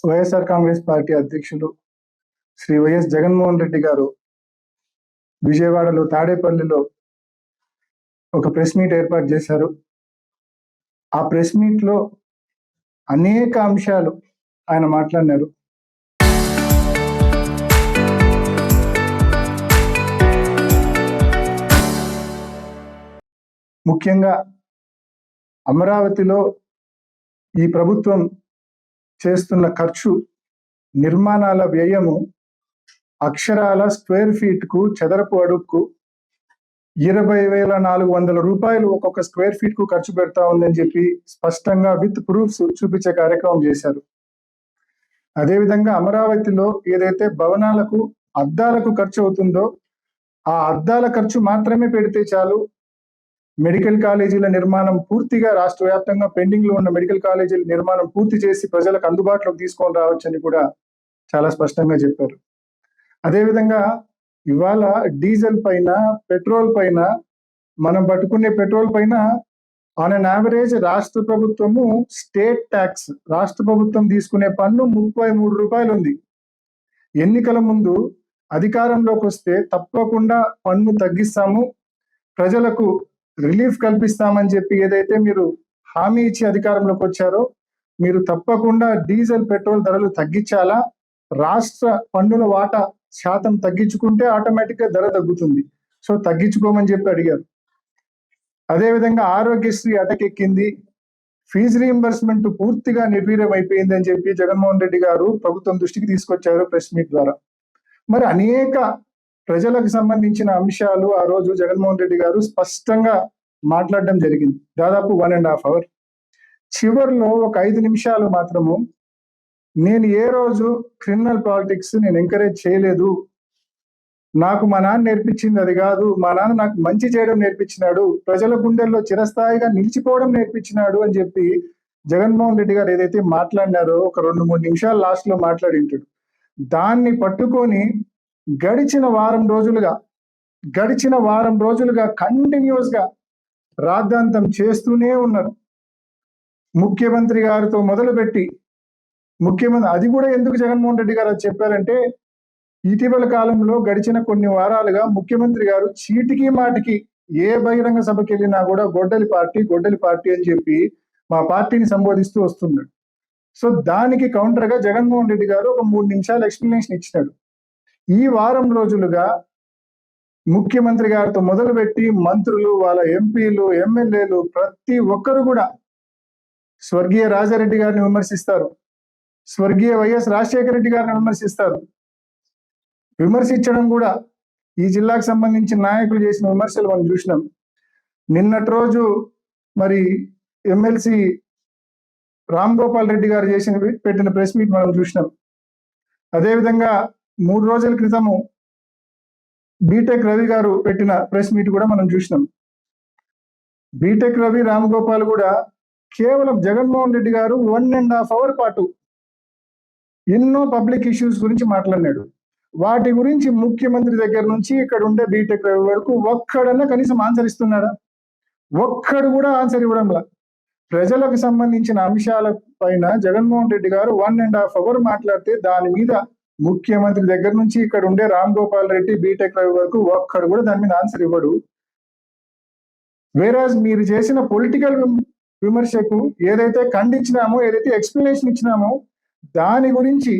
YSR Congress party అధ్యక్షులు Shri YS Jaganmohan Reddy గారు విజయవాడలో తాడేపల్లిలో ఒక ప్రెస్ మీట్ ఏర్పాటు చేశారు. ఆ ప్రెస్ మీట్ లో అనేక అంశాలు ఆయన మాట్లాడినారు. ముఖ్యంగా అమరావతిలో ఈ ప్రభుత్వం చేస్తున్న ఖర్చు, నిర్మాణాల వ్యయము అక్షరాల స్క్వేర్ ఫీట్ కు, చదరపు అడుగుకు 20,400 రూపాయలు ఒక్కొక్క స్క్వేర్ ఫీట్ కు ఖర్చు పెడతా ఉందని చెప్పి స్పష్టంగా విత్ ప్రూఫ్స్ చూపించే కార్యక్రమం చేశారు. అదేవిధంగా అమరావతిలో ఏదైతే భవనాలకు, అద్దాలకు ఖర్చు అవుతుందో ఆ అద్దాల ఖర్చు మాత్రమే పెడితే చాలు, మెడికల్ కాలేజీల నిర్మాణం పూర్తిగా రాష్ట్ర వ్యాప్తంగా పెండింగ్ లో ఉన్న మెడికల్ కాలేజీల నిర్మాణం పూర్తి చేసి ప్రజలకు అందుబాటులోకి తీసుకొని రావచ్చని కూడా చాలా స్పష్టంగా చెప్పారు. అదేవిధంగా ఇవాళ డీజిల్ పైన, పెట్రోల్ పైన, మనం పట్టుకునే పెట్రోల్ పైన ఆన్ అన్ యావరేజ్ రాష్ట్ర ప్రభుత్వము స్టేట్ ట్యాక్స్, రాష్ట్ర ప్రభుత్వం తీసుకునే పన్ను 33 రూపాయలు ఉంది. ఎన్నికల ముందు అధికారంలోకి వస్తే తప్పకుండా పన్ను తగ్గిస్తాము, ప్రజలకు రిలీఫ్ కల్పిస్తామని చెప్పి ఏదైతే మీరు హామీ ఇచ్చి అధికారంలోకి వచ్చారో, మీరు తప్పకుండా డీజిల్, పెట్రోల్ ధరలు తగ్గించాలా, రాష్ట్ర పన్నుల వాటా శాతం తగ్గించుకుంటే ఆటోమేటిక్ గా ధర తగ్గుతుంది, సో తగ్గించుకోమని చెప్పి అడిగారు. అదేవిధంగా ఆరోగ్యశ్రీ అటకెక్కింది, ఫీజు రీయింబర్స్మెంట్ పూర్తిగా నిర్వీర్యం అయిపోయింది అని చెప్పి జగన్మోహన్ రెడ్డి గారు ప్రభుత్వం దృష్టికి తీసుకొచ్చారు ప్రెస్ మీట్ ద్వారా. మరి అనేక ప్రజలకు సంబంధించిన అంశాలు ఆ రోజు జగన్మోహన్ రెడ్డి గారు స్పష్టంగా మాట్లాడడం జరిగింది, దాదాపు 1.5 hours. చివరిలో ఒక 5 నిమిషాలు మాత్రము, నేను ఏ రోజు క్రిమినల్ పాలిటిక్స్ నేను ఎంకరేజ్ చేయలేదు, నాకు మా నాన్న నేర్పించింది అది కాదు, మా నాన్న నాకు మంచి చేయడం నేర్పించినాడు, ప్రజల గుండెల్లో చిరస్థాయిగా నిలిచిపోవడం నేర్పించినాడు అని చెప్పి జగన్మోహన్ రెడ్డి గారు ఏదైతే మాట్లాడినారో ఒక 2-3 నిమిషాలు లాస్ట్ లో మాట్లాడింటాడు. దాన్ని పట్టుకొని గడిచిన వారం రోజులుగా కంటిన్యూస్ గా రాద్ధాంతం చేస్తూనే ఉన్నారు. ముఖ్యమంత్రి గారితో మొదలుపెట్టి అది కూడా ఎందుకు జగన్మోహన్ రెడ్డి గారు చెప్పారంటే, ఇటీవల కాలంలో గడిచిన కొన్ని వారాలుగా ముఖ్యమంత్రి గారు చీటికి మాటికి ఏ బహిరంగ సభకి వెళ్ళినా కూడా గొడ్డలి పార్టీ అని చెప్పి మా పార్టీని సంబోధిస్తూ వస్తున్నాడు. సో దానికి కౌంటర్ గా జగన్మోహన్ రెడ్డి గారు ఒక 3 నిమిషాలు ఎక్స్ప్లెనేషన్ ఇచ్చినాడు. ఈ వారం రోజులుగా ముఖ్యమంత్రి గారితో మొదలుపెట్టి మంత్రులు, వాళ్ళ ఎంపీలు, ఎమ్మెల్యేలు ప్రతి ఒక్కరు కూడా స్వర్గీయ రాజారెడ్డి గారిని విమర్శిస్తారు, స్వర్గీయ వైఎస్ రాజశేఖర రెడ్డి గారిని విమర్శించడం కూడా ఈ జిల్లాకు సంబంధించిన నాయకులు చేసిన విమర్శలు మనం చూసినాం. నిన్నటి రోజు మరి ఎమ్మెల్సీ రామ్ గోపాల్ రెడ్డి గారు పెట్టిన ప్రెస్ మీట్ మనం చూసినాం. అదేవిధంగా 3 రోజుల క్రితము బీటెక్ రవి గారు పెట్టిన ప్రెస్ మీట్ కూడా మనం చూసినాం. బీటెక్ రవి, రామ్ గోపాల్ కూడా కేవలం జగన్మోహన్ రెడ్డి గారు 1.5 hours పాటు ఎన్నో పబ్లిక్ ఇష్యూస్ గురించి మాట్లాడినాడు. వాటి గురించి ముఖ్యమంత్రి దగ్గర నుంచి ఇక్కడ ఉండే బీటెక్ రవి వరకు ఒక్కడన్నా కనీసం ఆన్సర్ ఇస్తున్నాడా? ఒక్కడు కూడా ఆన్సర్ ఇవ్వడంలా. ప్రజలకు సంబంధించిన అంశాల పైన జగన్మోహన్ రెడ్డి గారు 1.5 hours మాట్లాడితే దాని మీద ముఖ్యమంత్రి దగ్గర నుంచి ఇక్కడ ఉండే రామ్ గోపాల్ రెడ్డి, బీటెక్ రవి వరకు ఒక్కడు కూడా దాని మీద ఆన్సర్ ఇవ్వడు. వేరాజ్ మీరు చేసిన పొలిటికల్ విమర్శకు ఏదైతే ఖండించినామో, ఏదైతే ఎక్స్ప్లెనేషన్ ఇచ్చినామో దాని గురించి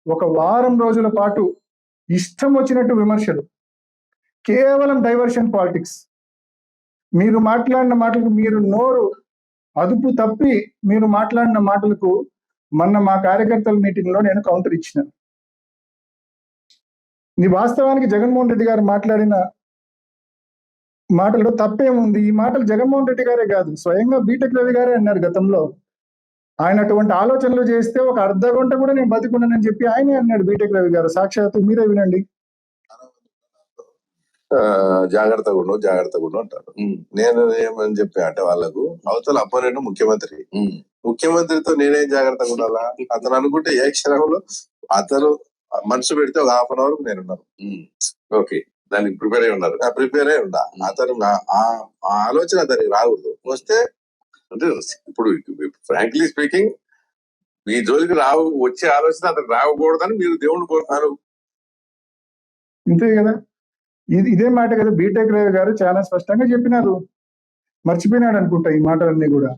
ఒక వారం రోజుల పాటు ఇష్టం వచ్చినట్టు విమర్శలు, కేవలం డైవర్షన్ పాలిటిక్స్. మీరు మాట్లాడిన మాటలకు, మీరు నోరు అదుపు తప్పి మీరు మాట్లాడిన మాటలకు మొన్న మా కార్యకర్తల మీటింగ్ లో నేను కౌంటర్ ఇచ్చిన. వాస్తవానికి జగన్మోహన్ రెడ్డి గారు మాట్లాడిన మాటల్లో తప్పేముంది? ఈ మాటలు జగన్మోహన్ రెడ్డి గారే కాదు, స్వయంగా బీటెక్ రవి గారే అన్నారు గతంలో. ఆయన అటువంటి ఆలోచనలు చేస్తే ఒక అర్ధ గంట కూడా నేను బతికున్నానని చెప్పి ఆయనే అన్నాడు బీటెక్ రవి గారు. సాక్షాత్తు మీరే వినండి. జాగ్రత్తగా ఉండు అంటారు. నేను ఏమని చెప్పి అంటే వాళ్ళకు అవతల అపోనెంట్ ముఖ్యమంత్రితో నేనేం జాగ్రత్తగా ఉండాలా? అతను అనుకుంటే ఏ క్షణంలో అతను మనసు పెడితే ఒక 1/2 hour నేనున్నాను. ఓకే, దానికి ప్రిపేర్ అయి ఉండా. అతను ఆ ఆలోచన అతనికి రాకూడదు. వస్తే అంటే ఇప్పుడు ఫ్రాంక్లీ స్పీకింగ్ మీ జోలికి వచ్చే ఆలోచన అతను రాకూడదని మీరు దేవుని కోరుతారు. ఇంతే కదా. ఇదే మాట కదా బీటెక్ రవి గారు చాలా స్పష్టంగా చెప్పినారు. మర్చిపోయినాడు అనుకుంటా ఈ మాటలన్నీ కూడా.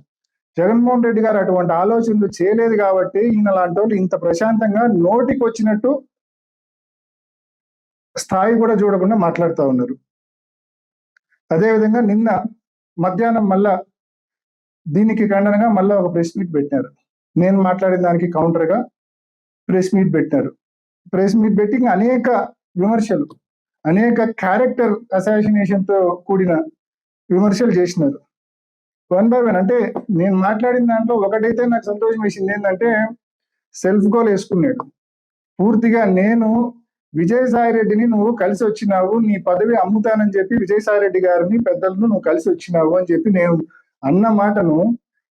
జగన్మోహన్ రెడ్డి గారు అటువంటి ఆలోచనలు చేయలేదు కాబట్టి ఈయన లాంటి వాళ్ళు ఇంత ప్రశాంతంగా నోటికి వచ్చినట్టు స్థాయి కూడా చూడకుండా మాట్లాడుతూ ఉన్నారు. అదేవిధంగా నిన్న మధ్యాహ్నం మళ్ళా దీనికి ఖండనగా మళ్ళా ఒక ప్రెస్ మీట్ పెట్టారు. నేను మాట్లాడిన దానికి కౌంటర్గా ప్రెస్ మీట్ పెట్టారు. ప్రెస్ మీట్ పెట్టి అనేక విమర్శలు, అనేక క్యారెక్టర్ అసాసినేషన్ తో కూడిన విమర్శలు చేసినారు. One by one. అంటే నేను మాట్లాడిన దాంట్లో ఒకటైతే నాకు సంతోషం వేసింది ఏంటంటే సెల్ఫ్ గోల్ వేసుకున్నాడు. పూర్తిగా నేను విజయసాయి రెడ్డిని నువ్వు కలిసి వచ్చినావు, నీ పదవి అమ్ముతానని చెప్పి విజయసాయి రెడ్డి గారిని పెద్దలను నువ్వు కలిసి వచ్చినావు అని చెప్పి నేను అన్న మాటను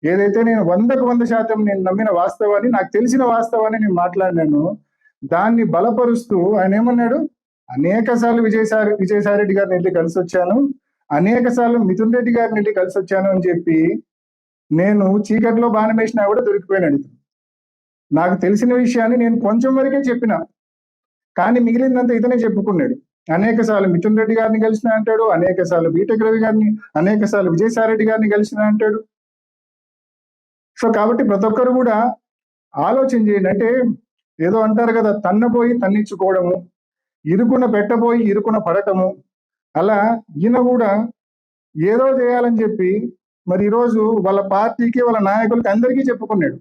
ఏదైతే నేను 100% నేను నమ్మిన వాస్తవాన్ని, నాకు తెలిసిన వాస్తవాన్ని నేను మాట్లాడినాను, దాన్ని బలపరుస్తూ ఆయన ఏమన్నాడు, అనేక సార్లు విజయసాయి రెడ్డి గారిని వెళ్ళి కలిసి వచ్చాను, అనేక సార్లు మిథున్ రెడ్డి గారిని వెళ్ళి కలిసి వచ్చాను అని చెప్పి నేను చీకట్లో బాణం వేసినా కూడా దొరికిపోయినాడు. నాకు తెలిసిన విషయాన్ని నేను కొంచెం వరకే చెప్పిన, కానీ మిగిలిందంతా ఇతనే చెప్పుకున్నాడు. అనేక సార్లు మిథున్ రెడ్డి గారిని కలిసిన అంటాడు, అనేక సార్లు బీటెక్ రవి గారిని, అనేక సార్లు విజయసాయి రెడ్డి గారిని కలిసిన అంటాడు. సో కాబట్టి ప్రతి ఒక్కరు కూడా ఆలోచన చేయండి. అంటే ఏదో అంటారు కదా, తన్నపోయి తన్నిచ్చుకోవడము, ఇరుకున పెట్టబోయి ఇరుకున పడటము, అలా ఈయన కూడా ఏదో చేయాలని చెప్పి మరి ఈరోజు వాళ్ళ పార్టీకి, వాళ్ళ నాయకులకి అందరికీ చెప్పుకున్నాడు.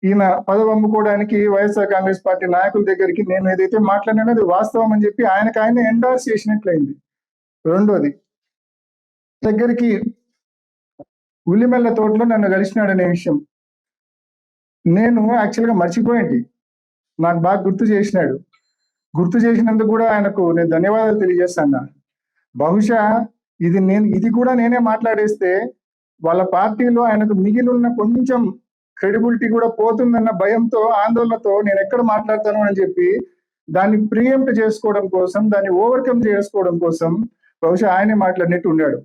ఈయన పదవి అమ్ముకోవడానికి వైఎస్ఆర్ కాంగ్రెస్ పార్టీ నాయకుల దగ్గరికి నేను ఏదైతే మాట్లాడినానో అది వాస్తవం అని చెప్పి ఆయనకు ఆయన ఎండార్స్ చేసినట్లయింది. రెండోది, దగ్గరికి ఉల్లిమెల్ల తోటలో నన్ను కలిసినాడనే విషయం నేను యాక్చువల్గా మర్చిపోయింది. నాకు బాగా గుర్తు చేసినాడు. గుర్తు చేసినందుకు కూడా ఆయనకు నేను ధన్యవాదాలు తెలియజేస్తాను. బహుశా ఇది కూడా నేనే మాట్లాడేస్తే వాళ్ళ పార్టీలో ఆయనకు మిగిలిన కొంచెం క్రెడిబిలిటీ కూడా పోతుందన్న భయంతో, ఆందోళనతో నేను ఎక్కడ మాట్లాడతాను అని చెప్పి దాన్ని ప్రియంప్ట్ చేసుకోవడం కోసం, దాన్ని ఓవర్కమ్ చేసుకోవడం కోసం బహుశా ఆయనే మాట్లాడినట్టు ఉన్నాడు.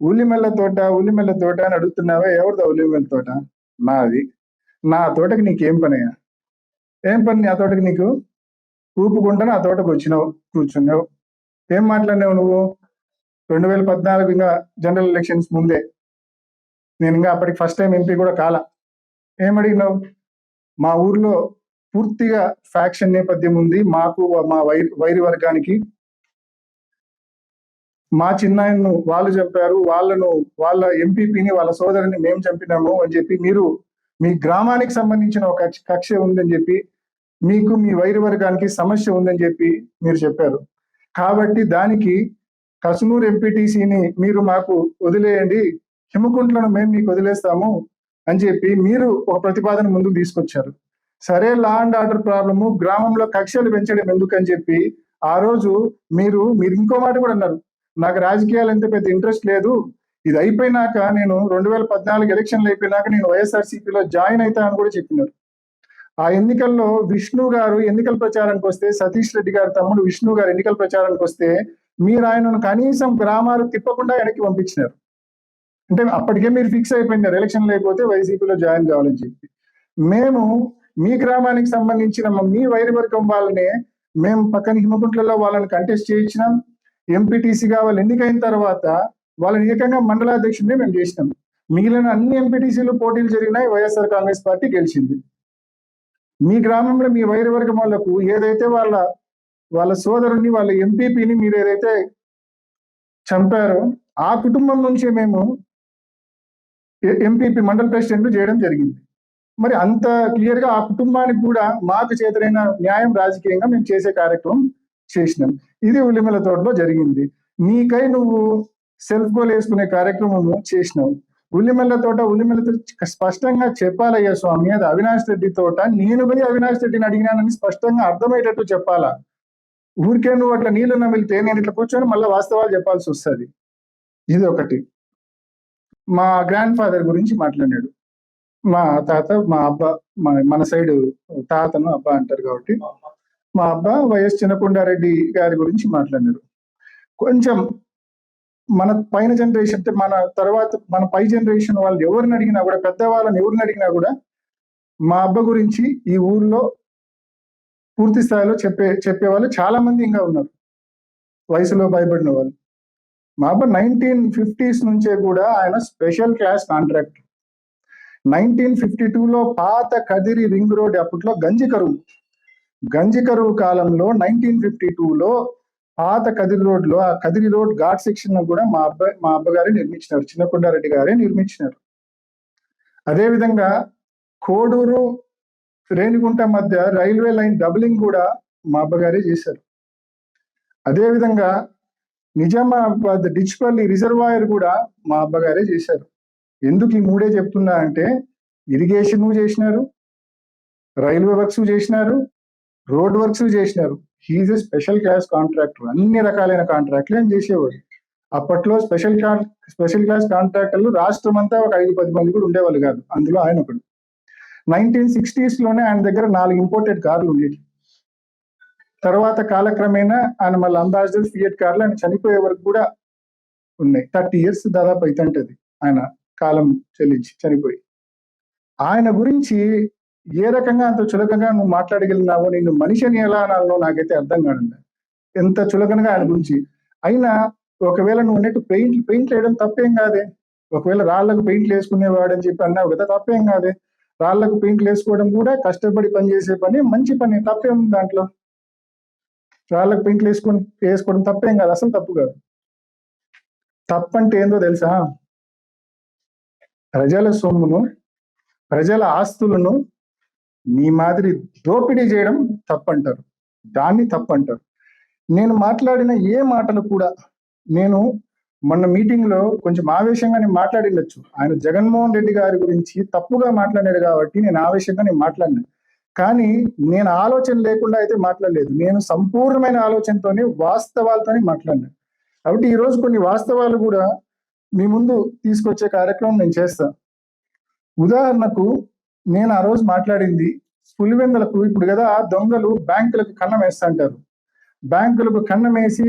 ఉల్లిమెల్ల తోట అని అడుగుతున్నావా? ఎవరిదా ఉల్లిమెల్ల తోట? నాది. నా తోటకి నీకేం పనయ్యా? ఏం పని ఆ తోటకి నీకు? ఊపుకుంటా ఆ తోటకు వచ్చినావు, కూర్చున్నావు. ఏం మాట్లాడినావు నువ్వు? 2014 ఇంకా జనరల్ ఎలక్షన్స్ ముందే, నేను ఇంకా అప్పటికి ఫస్ట్ టైం ఎంపీ కూడా కాల. ఏం అడిగినావు? మా ఊర్లో పూర్తిగా ఫ్యాక్షన్ నేపథ్యం ఉంది, మాకు మా వైరి వర్గానికి, మా చిన్నాయన్ను వాళ్ళు చంపారు, వాళ్ళ ఎంపీపీని, వాళ్ళ సోదరుని మేము చంపినాము అని చెప్పి మీరు మీ గ్రామానికి సంబంధించిన ఒక కక్ష ఉందని చెప్పి, మీకు మీ వైరి వర్గానికి సమస్య ఉందని చెప్పి మీరు చెప్పారు. కాబట్టి దానికి కసునూరు ఎంపీటీసీని మీరు మాకు వదిలేయండి, హిమకుంట్లను మేము మీకు వదిలేస్తాము అని చెప్పి మీరు ఒక ప్రతిపాదన ముందుకు తీసుకొచ్చారు. సరే, లా అండ్ ఆర్డర్ ప్రాబ్లము, గ్రామంలో కక్షలు పెంచడం ఎందుకని చెప్పి ఆ రోజు మీరు ఇంకో మాట కూడా అన్నారు, నాకు రాజకీయాలు ఎంత పెద్ద ఇంట్రెస్ట్ లేదు, ఇది అయిపోయినాక నేను 2014 ఎలక్షన్లు అయిపోయినాక నేను వైఎస్ఆర్సీపీలో జాయిన్ అవుతానని కూడా చెప్పినారు. ఆ ఎన్నికల్లో విష్ణు గారు ఎన్నికల ప్రచారానికి వస్తే, సతీష్ రెడ్డి గారి తమ్ముడు విష్ణు గారు ఎన్నికల ప్రచారానికి వస్తే మీరు ఆయనను కనీసం గ్రామాలు తిప్పకుండా వెనక్కి పంపించినారు. అంటే అప్పటికే మీరు ఫిక్స్ అయిపోయినారు ఎలక్షన్లు అయిపోతే వైసీపీలో జాయిన్ కావాలని చెప్పి. మేము మీ గ్రామానికి సంబంధించిన మీ వైరి వర్గం వాళ్ళనే మేము పక్కన హిమకుంట్లలో వాళ్ళని కంటెస్ట్ చేయించినాం. ఎంపీటీసీగా వాళ్ళు ఎన్నికైన తర్వాత వాళ్ళని ఏకంగా మండలాధ్యక్షుడిని మేము చేసినాం. మిగిలిన అన్ని ఎంపీటీసీలు పోటీలు జరిగినాయి, వైఎస్ఆర్ కాంగ్రెస్ పార్టీ గెలిచింది. మీ గ్రామంలో మీ వైరి వర్గం వాళ్ళకు ఏదైతే వాళ్ళ సోదరుని, వాళ్ళ ఎంపీపీని మీరు ఏదైతే చంపారో ఆ కుటుంబం నుంచే మేము ఎంపీపీ మండల ప్రెసిడెంట్ చేయడం జరిగింది. మరి అంత క్లియర్ గా ఆ కుటుంబానికి కూడా మాకు చేతనైన న్యాయం రాజకీయంగా మేము చేసే కార్యక్రమం చేసినాం. ఇది ఉల్లిమెల్ల తోటలో జరిగింది. నీకై నువ్వు సెల్ఫ్ గోల్ వేసుకునే కార్యక్రమము చేసినావు. ఉల్లిమెల్ల తోట స్పష్టంగా చెప్పాలయ్యా స్వామి, అది అవినాష్ రెడ్డి తోట, నేను పోయి అవినాష్ రెడ్డిని అడిగినానని స్పష్టంగా అర్థమయ్యేటట్టు చెప్పాలా. ఊరికే నువ్వు అట్లా నీళ్లు నమిలితే నేను ఇట్లా కూర్చొని మళ్ళీ వాస్తవాలు చెప్పాల్సి వస్తుంది. ఇది ఒకటి. మా గ్రాండ్ ఫాదర్ గురించి మాట్లాడాడు. మా తాత, మా అబ్బా, మన సైడ్ తాతను అబ్బా అంటారు కాబట్టి మా అబ్బా వైఎస్ చినకొండారెడ్డి గారి గురించి మాట్లాడారు. కొంచెం మన పైన జనరేషన్, అంటే మన తర్వాత మన పై జనరేషన్ వాళ్ళు ఎవరిని అడిగినా కూడా, పెద్దవాళ్ళని ఎవరిని అడిగినా కూడా మా అబ్బ గురించి ఈ ఊర్లో పూర్తి స్థాయిలో చెప్పేవాళ్ళు చాలా మంది ఇంకా ఉన్నారు, వయసులో భయపడిన వాళ్ళు. మా అబ్బ 1950s నుంచే కూడా ఆయన స్పెషల్ క్లాస్ కాంట్రాక్ట్. 1952లో పాత కదిరి రింగ్ రోడ్, అప్పట్లో గంజి కరువు కాలంలో 1952లో పాత కదిరి రోడ్లో, ఆ కదిరి రోడ్ ఘాట్ సెక్షన్ కూడా మా అబ్బగారే నిర్మించినారు, చిన్నకొండారెడ్డి గారే నిర్మించినారు. అదేవిధంగా కోడూరు రేణిగుంట మధ్య రైల్వే లైన్ డబులింగ్ కూడా మా అబ్బగారే చేశారు. అదేవిధంగా నిజామాబాద్ డిచ్పల్లి రిజర్వాయర్ కూడా మా అబ్బగారే చేశారు. ఎందుకు ఈ మూడే చెప్తున్నా అంటే, ఇరిగేషన్ చేసినారు, రైల్వే వర్క్స్ చేసినారు, రోడ్ వర్క్స్ చేసినారు. He is a special class contractor. అన్ని రకాలైన కాంట్రాక్ట్లు ఆయన చేసేవాడు. అప్పట్లో స్పెషల్ క్లాస్ కాంట్రాక్టర్లు రాష్ట్రం అంతా ఒక 5-10 మంది కూడా ఉండేవాళ్ళు కాదు, అందులో ఆయన ఒకడు. 1960s లోనే ఆయన దగ్గర 4 ఇంపోర్టెడ్ కార్లు ఉండేవి. తర్వాత కాలక్రమేణా ఆయన మళ్ళీ అంబాసిడర్ ఫియట్ కార్లు ఆయన చనిపోయే వరకు కూడా ఉన్నాయి. 30 years దాదాపు అవుతుంటది ఆయన కాలం చెల్లించి చనిపోయి. ఆయన గురించి ఏ రకంగా అంత చులకనగా నువ్వు మాట్లాడగలిగినావో, నిన్ను మనిషిని ఎలా అనాలో నాకైతే అర్థం కాదు. ఎంత చులకనగా ఆయన గురించి. అయినా ఒకవేళ నువ్వు అన్నట్టు పెయింట్ వేయడం తప్పేం కాదే. ఒకవేళ రాళ్లకు పెయింట్లు వేసుకునేవాడని చెప్పి అన్నావు కదా, తప్పేం కాదే. రాళ్లకు పెయింట్లు వేసుకోవడం కూడా కష్టపడి పనిచేసే పని, మంచి పని, తప్పేం దాంట్లో. రాళ్లకు పెయింట్లు వేసుకోవడం తప్పేం కాదు, అసలు తప్పు కాదు. తప్పంటే ఏందో తెలుసా? ప్రజల సొమ్మును, ప్రజల ఆస్తులను నీ మాదిరి దోపిడీ చేయడం తప్పంటారు, దాన్ని తప్పంటారు. నేను మాట్లాడిన ఏ మాటలు కూడా, నేను మొన్న మీటింగ్ లో కొంచెం ఆవేశంగా మాట్లాడిండొచ్చు. ఆయన జగన్మోహన్ రెడ్డి గారి గురించి తప్పుగా మాట్లాడాడు కాబట్టి నేను ఆవేశంగా మాట్లాడినాను. కానీ నేను ఆలోచన లేకుండా అయితే మాట్లాడలేదు. నేను సంపూర్ణమైన ఆలోచనతోనే, వాస్తవాలతోనే మాట్లాడినాను. కాబట్టి ఈరోజు కొన్ని వాస్తవాలు కూడా మీ ముందు తీసుకొచ్చే కార్యక్రమం నేను చేస్తాను. ఉదాహరణకు, నేను ఆ రోజు మాట్లాడింది పులివెందులకు. ఇప్పుడు కదా దొంగలు బ్యాంకులకు కన్నం వేస్తుంటారు. బ్యాంకులకు కన్నం వేసి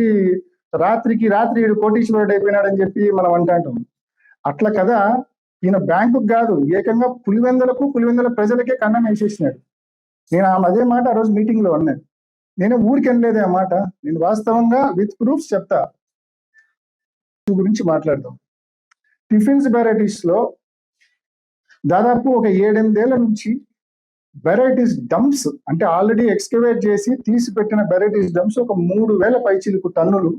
రాత్రికి రాత్రి కోటీశ్వరుడు అయిపోయినాడని చెప్పి మనం అంటాం. అట్లా కదా ఈయన బ్యాంకుకు కాదు, ఏకంగా పులివెందుల ప్రజలకే కన్నం వేసేసినాడు. నేను అదే మాట ఆ రోజు మీటింగ్ లో అన్నాను. నేను ఊరికి అనలేదే ఆ మాట, నేను వాస్తవంగా విత్ ప్రూఫ్స్ చెప్తా. గురించి మాట్లాడదాం. టిఫిన్స్ వెరైటీస్ లో దాదాపు ఒక 7-8 ఏళ్ల నుంచి వెరైటీస్ డంప్స్, అంటే ఆల్రెడీ ఎక్స్కవేట్ చేసి తీసి పెట్టిన వెరైటీస్ డంప్స్ ఒక 3000 పైచిలుకు టన్నులు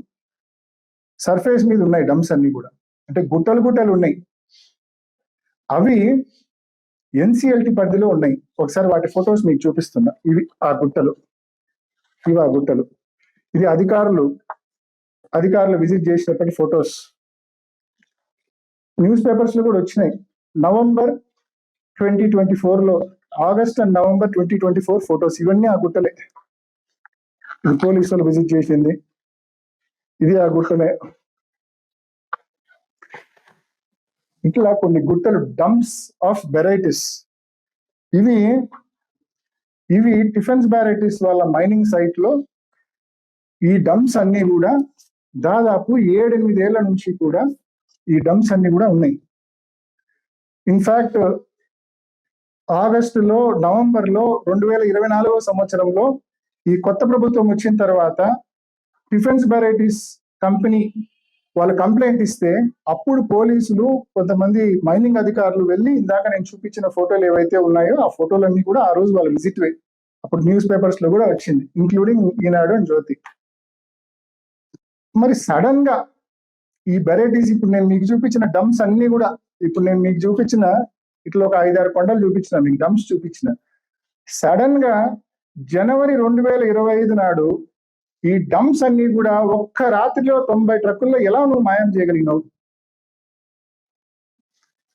సర్ఫేస్ మీద ఉన్నాయి. డంప్స్ అన్ని కూడా, అంటే గుట్టలు ఉన్నాయి. అవి NCLT పరిధిలో ఉన్నాయి. ఒకసారి వాటి ఫొటోస్ మీకు చూపిస్తున్నా. ఇవి ఆ గుట్టలు. ఇది అధికారులు విజిట్ చేసినప్పటి ఫొటోస్. న్యూస్ పేపర్స్ లో కూడా వచ్చినాయి. నవంబర్ 2024లో, ఆగస్ట్ అండ్ నవంబర్ 2024 ఫొటోస్. ఇవన్నీ ఆ గుట్టలే. ఇది పోలీసు వాళ్ళు విజిట్ చేసింది. ఇది ఆ గుట్టలే. ఇట్లా కొన్ని గుట్టలు, డంప్స్ ఆఫ్ వెరైటీస్. ఇవి డిఫెన్స్ వెరైటీస్ వాళ్ళ మైనింగ్ సైట్ లో ఈ డంప్స్ అన్ని కూడా దాదాపు 7-8 ఏళ్ల నుంచి కూడా ఈ డంప్స్ అన్ని కూడా ఉన్నాయి. ఇన్ఫాక్ట్ ఆగస్టులో, నవంబర్లో 2024 సంవత్సరంలో ఈ కొత్త ప్రభుత్వం వచ్చిన తర్వాత డిఫెన్స్ వెరైటీస్ కంపెనీ వాళ్ళు కంప్లైంట్ ఇస్తే, అప్పుడు పోలీసులు, కొంతమంది మైనింగ్ అధికారులు వెళ్ళి, ఇందాక నేను చూపించిన ఫోటోలు ఏవైతే ఉన్నాయో ఆ ఫోటోలన్నీ కూడా ఆ రోజు వాళ్ళ విజిట్ వే. అప్పుడు న్యూస్ పేపర్స్ లో కూడా వచ్చింది, ఇంక్లూడింగ్ ఈనాడు అండ్ జ్యోతి. మరి సడన్ గా ఈ వెరైటీస్, ఇప్పుడు నేను మీకు చూపించిన డంప్స్ అన్ని కూడా, ఇప్పుడు నేను మీకు చూపించిన ఇట్లా ఒక 5-6 కొండలు చూపించిన, మీకు డంప్స్ చూపించిన, సడన్ గా జనవరి 2025 నాడు ఈ డంప్స్ అన్ని కూడా ఒక్క రాత్రిలో 90 ట్రక్కుల్లో ఎలా నువ్వు మాయం చేయగలిగినావు?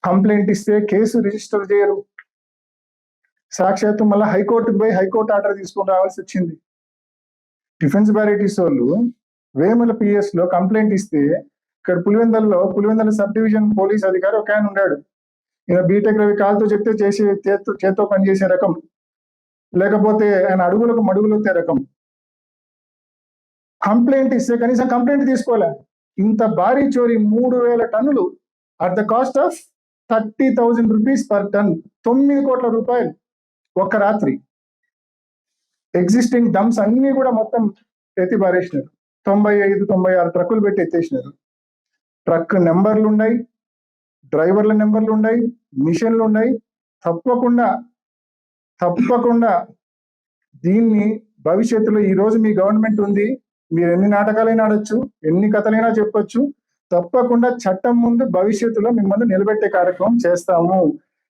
కంప్లైంట్ ఇస్తే కేసు రిజిస్టర్ చేయరు. సాక్షాత్తు మళ్ళీ హైకోర్టుకు పోయి హైకోర్టు ఆర్డర్ తీసుకొని రావాల్సి వచ్చింది. డిఫెన్స్ వెరైటీస్ వాళ్ళు వేముల PS లో కంప్లైంట్ ఇస్తే, ఇక్కడ పులివెందుల సబ్ డివిజన్ పోలీస్ అధికారి ఒక ఆయన ఉన్నాడు. ఈయన బీటెక్ రవి కాలుతో చెప్తే చేత్తో పనిచేసే రకం, లేకపోతే ఆయన అడుగులకు మడుగులొత్తే రకం. కంప్లైంట్ ఇస్తే కనీసం కంప్లైంట్ తీసుకోలే. ఇంత భారీ చోరీ, 3000 టన్నులు at the cost of 30,000 rupees per ton, 9 కోట్ల రూపాయలు. ఒక్క రాత్రి ఎగ్జిస్టింగ్ డంప్స్ అన్ని కూడా మొత్తం ఎత్తి పారేసినారు. 95-96 ట్రక్కులు పెట్టి ఎత్తేసినారు. ట్రక్ నెంబర్లు ఉన్నాయి, డ్రైవర్ల నెంబర్లు ఉన్నాయి, మిషన్లు ఉన్నాయి. తప్పకుండా దీన్ని భవిష్యత్తులో ఈ రోజు మీ గవర్నమెంట్ ఉంది, మీరు ఎన్ని నాటకాలైనా ఆడొచ్చు, ఎన్ని కథలైనా చెప్పొచ్చు, తప్పకుండా చట్టం ముందు భవిష్యత్తులో మిమ్మల్ని నిలబెట్టే కార్యక్రమం చేస్తాము.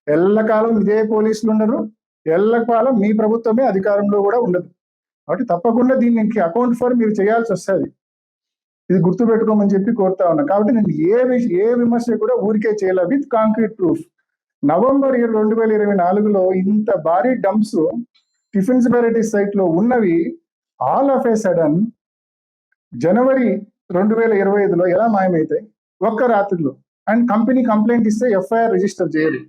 ఎల్లకాలం ఇదే పోలీసులు ఉండరు, ఎల్లకాలం మీ ప్రభుత్వమే అధికారంలో కూడా ఉండదు. కాబట్టి తప్పకుండా దీనికి అకౌంట్ ఫర్ మీరు చేయాల్సి వస్తుంది. ఇది గుర్తు పెట్టుకోమని చెప్పి కోరుతా ఉన్నా. కాబట్టి నేను ఏ విమర్శ కూడా ఊరికే చేయాలి, విత్ కాంక్రీట్ ప్రూఫ్. నవంబర్ 2024లో ఇంత భారీ డంప్స్ టిఫిన్స్ వెరైటీస్ సైట్ లో ఉన్నవి ఆల్ ఆఫ్ ఏ సడన్ జనవరి 2025లో ఎలా మాయమవుతాయి? ఒక్క రాత్రిలో. అండ్ కంపెనీ కంప్లైంట్ ఇస్తే ఎఫ్ఐఆర్ రిజిస్టర్ చేయరు.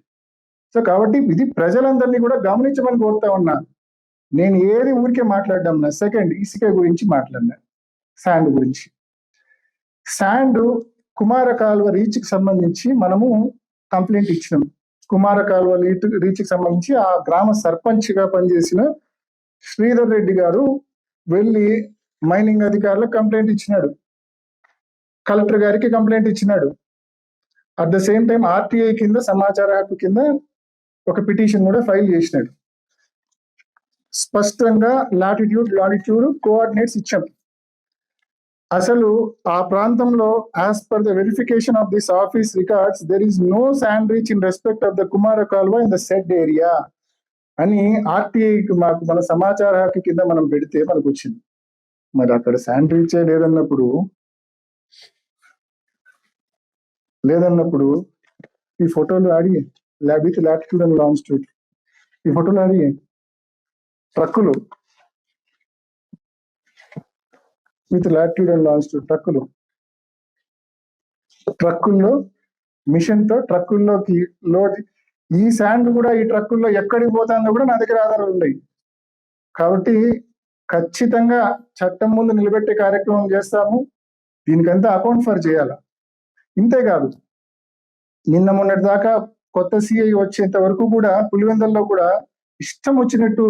సో కాబట్టి ఇది ప్రజలందరినీ కూడా గమనించమని కోరుతా ఉన్నా. నేను ఏది ఊరికే మాట్లాడడం నా. సెకండ్, ఇసుక గురించి మాట్లాడినా, శాండ్ గురించి. శాండ్ కుమార కాలువ రీచ్ కి సంబంధించి మనము కంప్లైంట్ ఇచ్చినాం. కుమార కాలువ రీచ్ కి సంబంధించి ఆ గ్రామ సర్పంచ్ గా పనిచేసిన శ్రీధర్ రెడ్డి గారు వెళ్ళి మైనింగ్ అధికారులకు కంప్లైంట్ ఇచ్చినాడు, కలెక్టర్ గారికి కంప్లైంట్ ఇచ్చినాడు. At the same time RTI కింద సమాచార హక్కు కింద ఒక పిటిషన్ కూడా ఫైల్ చేసినాడు. స్పష్టంగా లాటిట్యూడ్ కోఆర్డినేట్స్ ఇచ్చాం. అసలు ఆ ప్రాంతంలో as per the verification of this office records there is no sand reach in respect of the Kumara Kalva in the said area అని ఆర్టీఐకి మాకు మన సమాచార హక్కు కింద మనం పెడితే మనకు వచ్చింది. మరి అక్కడ శాండ్ రీచే లేదన్నప్పుడు ఈ ఫోటోలు ఆడి విత్ లాటిట్యూడ్ అండ్ లాంగిట్యూడ్ ఈ ఫోటోలు ఆడి ట్రక్కులు విత్ లాటిట్యూడ్ అండ్ లాంగిట్యూడ్ ట్రక్కుల్లో మిషన్ తో ట్రక్కుల్లోకి లోడ్. ఈ శాండ్ కూడా ఈ ట్రక్కుల్లో ఎక్కడికి పోతుందో కూడా నా దగ్గర ఆధారాలు ఉన్నాయి. కాబట్టి ఖచ్చితంగా చట్టం ముందు నిలబెట్టే కార్యక్రమం చేస్తాము. దీనికంతా అకౌంట్ ఫర్ చేయాలి. ఇంతేకాదు, నిన్న మొన్నటి దాకా కొత్త సిఐ వచ్చేంత వరకు కూడా పులివెందుల్లో కూడా ఇష్టం వచ్చినట్టు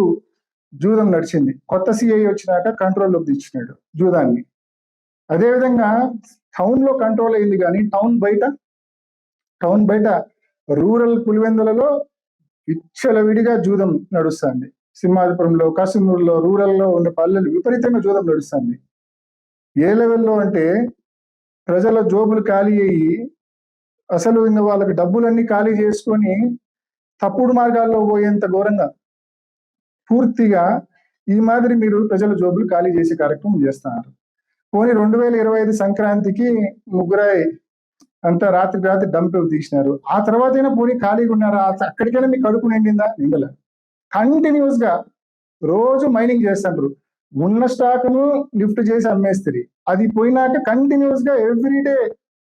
జూదం నడిచింది. కొత్త సిఐ వచ్చినాక కంట్రోల్లోకి తెచ్చినాడు జూదాన్ని. అదేవిధంగా టౌన్ లో కంట్రోల్ అయింది, కానీ టౌన్ బయట రూరల్ పులివెందులలో విచ్చలవిడిగా జూదం నడుస్తుంది. సింహాద్రిపురంలో, కసునూరులో, రూరల్లో ఉండే పల్లెలు విపరీతంగా జూదం నడుస్తుంది. ఏ లెవెల్లో అంటే ప్రజల జోబులు ఖాళీ అయ్యి అసలు ఇంకా వాళ్ళకి డబ్బులన్నీ ఖాళీ చేసుకొని తప్పుడు మార్గాల్లో పోయేంత ఘోరంగా పూర్తిగా ఈ మాదిరి మీరు ప్రజల జోబులు ఖాళీ చేసే కార్యక్రమం చేస్తున్నారు. పోనీ 2025 సంక్రాంతికి ముగ్గురాయి అంతా రాత్రి డంప్ తీసినారు. ఆ తర్వాత అయినా పోనీ ఖాళీగా ఉన్నారా? అక్కడికైనా మీ కడుపు నిండిందా? నిండలే. కంటిన్యూస్ గా రోజు మైనింగ్ చేస్తుంటారు. ఉన్న స్టాక్ను లిఫ్ట్ చేసి అమ్మేస్తారు. అది పోయినాక కంటిన్యూస్ గా ఎవ్రీడే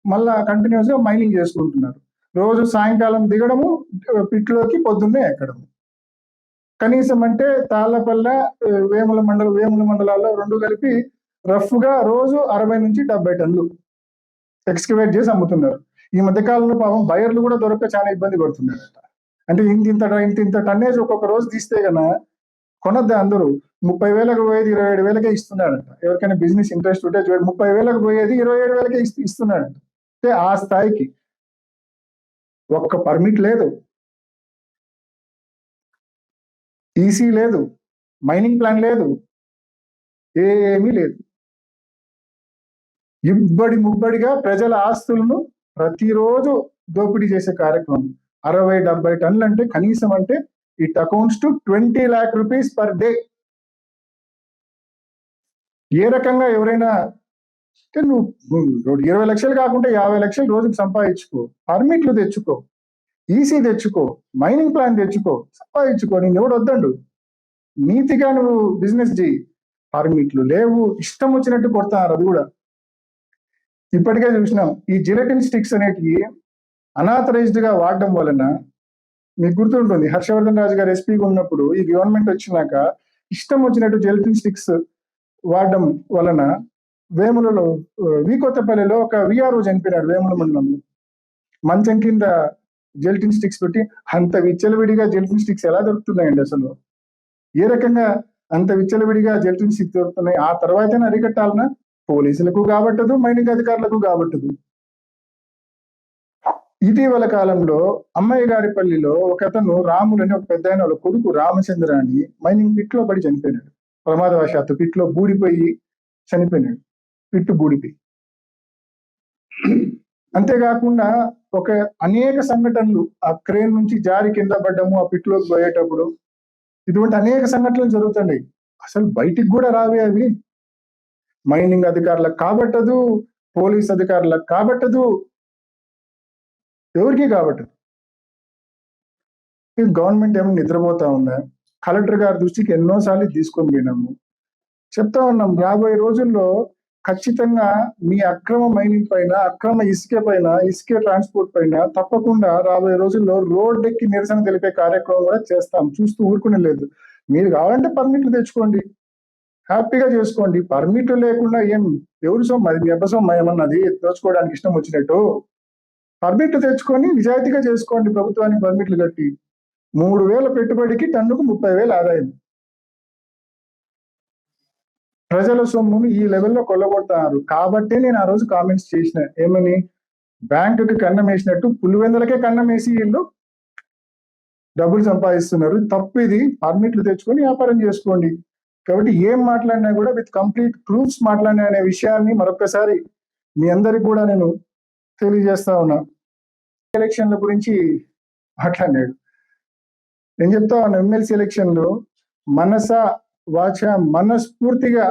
మళ్ళా కంటిన్యూస్ గా మైనింగ్ చేసుకుంటున్నారు. రోజు సాయంకాలం దిగడము, పిట్లోకి పొద్దున్నే ఎక్కడము. కనీసం అంటే తాళ్లపల్లె, వేముల మండలాల్లో రెండు కలిపి రఫ్ గా రోజు 60 నుంచి 70 టన్నులు ఎక్స్కవేట్ చేసి అమ్ముతున్నారు. ఈ మధ్యకాలంలో పాపం బయర్లు కూడా దొరక్క చాలా ఇబ్బంది పడుతున్నారట. అంటే ఇంత టన్నేజ్ ఒక్కొక్క రోజు తీస్తే కన్నా కొనద్దా అందరూ. 30,000కు పోయేది 27,000కే ఇస్తున్నాడంట. ఎవరికైనా బిజినెస్ ఇంట్రెస్ట్ ఉంటే 30,000కు పోయేది 27,000కే ఇస్తున్నాడంట. అంటే ఆ స్థాయికి ఒక్క పర్మిట్ లేదు, ఈసీ లేదు, మైనింగ్ ప్లాన్ లేదు, ఏమీ లేదు. ముబ్బడిగా ప్రజల ఆస్తులను ప్రతిరోజు దోపిడీ చేసే కార్యక్రమం. 60-70 టన్నులు అంటే కనీసం అంటే it accounts to 20 lakh rupees per day. ఏ రకంగా ఎవరైనా అంటే నువ్వు 20 లక్షలు కాకుండా 50 లక్షలు రోజుకు సంపాదించుకో, పర్మిట్లు తెచ్చుకో, ఈసీ తెచ్చుకో, మైనింగ్ ప్లాన్ తెచ్చుకో, సంపాదించుకో. నేను ఎవడు వద్దండు, నీతిగా నువ్వు బిజినెస్ చేయి. పర్మిట్లు లేవు, ఇష్టం వచ్చినట్టు కొడతారు. అది కూడా ఇప్పటికే చూసినాం. ఈ జిలెటిన్ స్టిక్స్ అనేటివి అనాథరైజ్డ్ గా వాడడం వలన మీకు గుర్తుంటుంది, హర్షవర్ధన్ రాజు గారు ఎస్పీగా ఉన్నప్పుడు ఈ గవర్నమెంట్ వచ్చినాక ఇష్టం వచ్చినట్టు జిలెటిన్ స్టిక్స్ వాడడం వలన వేములలో కొత్తపల్లిలో ఒక విఆర్ఓ చనిపోయినాడు. వేముల మండలంలో మంచం కింద జెల్టిన్ స్టిక్స్ పెట్టి అంత విచ్చలవిడిగా జెల్టిన్ స్టిక్స్ ఎలా దొరుకుతున్నాయండి అసలు? ఏ రకంగా అంత విచ్చలవిడిగా జెల్టిన్ స్టిక్స్ దొరుకుతున్నాయి? ఆ తర్వాతనే అరికట్టాలన్నా? పోలీసులకు కాబట్టదు, మైనింగ్ అధికారులకు కాబట్టదు. ఇటీవల కాలంలో అమ్మాయిగారిపల్లిలో ఒక అతను రాములు అని ఒక పెద్ద ఆయన వాళ్ళ కొడుకు రామచంద్ర అని మైనింగ్ పిట్ లో పడి చనిపోయినాడు. ప్రమాదవశాత్తు పిట్ లో బూడిపోయి చనిపోయినాడు. పిట్టు బూడిపోయి. అంతేకాకుండా ఒక అనేక సంఘటనలు ఆ క్రేన్ నుంచి జారి కింద పడ్డము, ఆ పిట్లోకి పోయేటప్పుడు ఇటువంటి అనేక సంఘటనలు జరుగుతున్నాయి. అసలు బయటికి కూడా రావే అవి. మైనింగ్ అధికారులకు కాబట్టదు, పోలీస్ అధికారులకు కాబట్టదు, ఎవరికి కాబట్టదు. గవర్నమెంట్ ఏమో నిద్రపోతా ఉందా? కలెక్టర్ గారి దృష్టికి ఎన్నోసార్లు తీసుకొని పోయినాము. చెప్తా ఉన్నాం, రాబోయే రోజుల్లో ఖచ్చితంగా మీ అక్రమ మైనింగ్ పైన, అక్రమ ఇసుకే ట్రాన్స్పోర్ట్ పైన తప్పకుండా రాబోయే రోజుల్లో రోడ్డెక్కి నిరసన తెలిపే కార్యక్రమం కూడా చేస్తాం. చూస్తూ ఊరుకునే లేదు. మీరు కావాలంటే పర్మిట్లు తెచ్చుకోండి, హ్యాపీగా చేసుకోండి. పర్మిట్లు లేకుండా ఏం ఎవరు సొమ్ము అది? మీ అబ్బ సొమ్ము ఏమన్నది దోచుకోవడానికి ఇష్టం వచ్చినట్టు? పర్మిట్లు తెచ్చుకొని నిజాయితీగా చేసుకోండి. ప్రభుత్వానికి పర్మిట్లు కట్టి 3,000 పెట్టుబడికి టన్నుకు 30,000 ఆదాయం. ప్రజల సొమ్మును ఈ లెవెల్లో కొల్లగొడతారు. కాబట్టే నేను ఆ రోజు కామెంట్స్ చేసిన, ఏమని? బ్యాంకుకి కన్నం వేసినట్టు పులివెందులకే కన్నం వేసి వీళ్ళు డబ్బులు సంపాదిస్తున్నారు. తప్పు ఇది. పర్మిట్లు తెచ్చుకొని వ్యాపారం చేసుకోండి. కాబట్టి ఏం మాట్లాడినా కూడా విత్ కంప్లీట్ ప్రూఫ్స్ మాట్లాడినా అనే విషయాన్ని మరొకసారి మీ అందరికి కూడా నేను తెలియజేస్తా ఉన్నా. ఎలక్షన్ల గురించి మాట్లాడినాడు. నేను చెప్తా ఉన్నా, ఎమ్మెల్సీ ఎలక్షన్లో మనస వాచ మనస్ఫూర్తిగా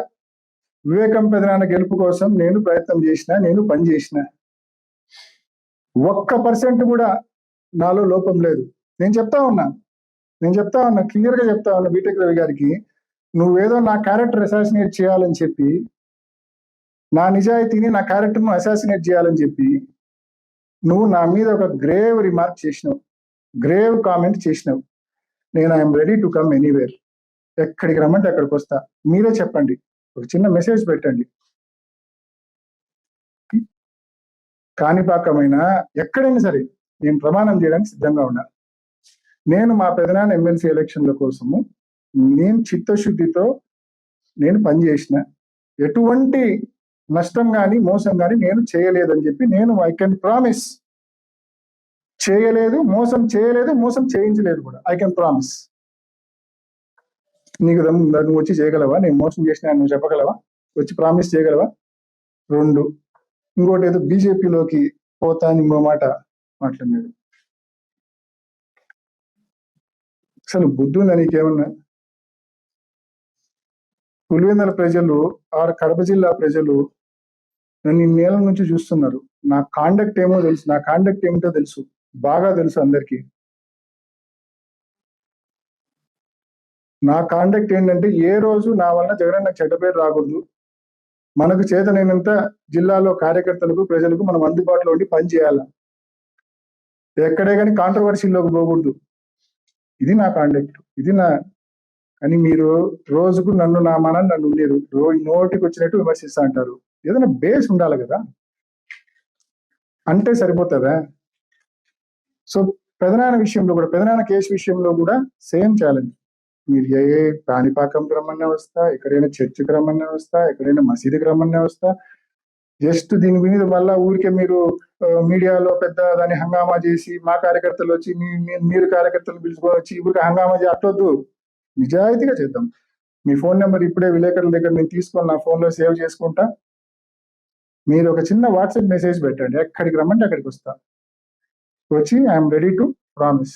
వివేకం పెదనాన్న గెలుపు కోసం నేను ప్రయత్నం చేసిన, నేను పనిచేసిన. 1% కూడా నాలో లోపం లేదు. నేను చెప్తా ఉన్నా క్లియర్ గా చెప్తా ఉన్నా బీటెక్ రవి గారికి, నువ్వేదో నా క్యారెక్టర్ అసాసినేట్ చేయాలని చెప్పి, నా నిజాయితీని, నా క్యారెక్టర్ను అసాసినేట్ చేయాలని చెప్పి నువ్వు నా మీద ఒక గ్రేవ్ రిమార్క్ చేసినావు, గ్రేవ్ కామెంట్ చేసినావు. నేను I'm ready to come anywhere. ఎక్కడికి రమ్మంటే అక్కడికి వస్తా. మీరే చెప్పండి, ఒక చిన్న మెసేజ్ పెట్టండి. కాణిపాకమైన ఎక్కడైనా సరే నేను ప్రమాణం చేయడానికి సిద్ధంగా ఉన్నా. నేను మా పెదనాన్న ఎమ్మెల్సీ ఎలక్షన్ల కోసము నేను చిత్తశుద్ధితో నేను పనిచేసిన. ఎటువంటి నష్టం కానీ మోసం కానీ నేను చేయలేదని చెప్పి నేను ఐ కెన్ ప్రామిస్. చేయలేదు, మోసం చేయలేదు, మోసం చేయించలేదు కూడా. I can promise. నీకు నువ్వు వచ్చి చేయగలవా? నేను మోసం చేసిన నువ్వు చెప్పగలవా? వచ్చి ప్రామిస్ చేయగలవా? 2, ఇంకోటి ఏదో బీజేపీలోకి పోతా అని ఇంకో మాట మాట్లాడినాడు. అసలు బుద్ధి ఉందా నీకేమన్నా? పులివెందుల ప్రజలు ఆరు కడప జిల్లా ప్రజలు నన్ను ఇన్నేళ్ల నుంచి చూస్తున్నారు. నా కాండక్ట్ ఏమో తెలుసు, నా కాండక్ట్ ఏమిటో తెలుసు, బాగా తెలుసు అందరికీ. నా కాండక్ట్ ఏంటంటే, ఏ రోజు నా వల్ల జగనన్న చెడ్డ పేరు రాకూడదు. మనకు చేతనైనంత జిల్లాలో కార్యకర్తలకు, ప్రజలకు మనం అందుబాటులో ఉండి పని చేయాలి. ఎక్కడే కానీ కాంట్రవర్సీలోకి పోకూడదు. ఇది నా కాండక్ట్, ఇది నా. కానీ మీరు రోజుకు నన్ను ఉండేరు, నోటికి వచ్చినట్టు విమర్శిస్తా అంటారు. ఏదైనా బేస్ ఉండాలి కదా, అంటే సరిపోతుందా? సో పెదనాన్న విషయంలో కూడా, పెదనాన్న కేసు విషయంలో కూడా సేమ్ ఛాలెంజ్. మీరు ఏ కాణిపాకంకి రమ్మన్నా వస్తా, ఎక్కడైనా చర్చికి రమ్మన్నా వస్తా, ఎక్కడైనా మసీదుకి రమ్మన్నా వస్తా. జస్ట్ దీని మీద మళ్ళా ఊరికే మీరు మీడియాలో పెద్ద దాన్ని హంగామా చేసి, మా కార్యకర్తలు వచ్చి మీరు కార్యకర్తలు పిలుచుకొని వచ్చి ఊరికి హంగామా అట్లొద్దు. నిజాయితీగా చేద్దాం. మీ ఫోన్ నెంబర్ ఇప్పుడే విలేకరుల దగ్గర నేను తీసుకొని నా ఫోన్లో సేవ్ చేసుకుంటా. మీరు ఒక చిన్న వాట్సాప్ మెసేజ్ పెట్టండి, ఎక్కడికి రమ్మంటే అక్కడికి వస్తా. వచ్చి ఐఎమ్ రెడీ టు ప్రామిస్.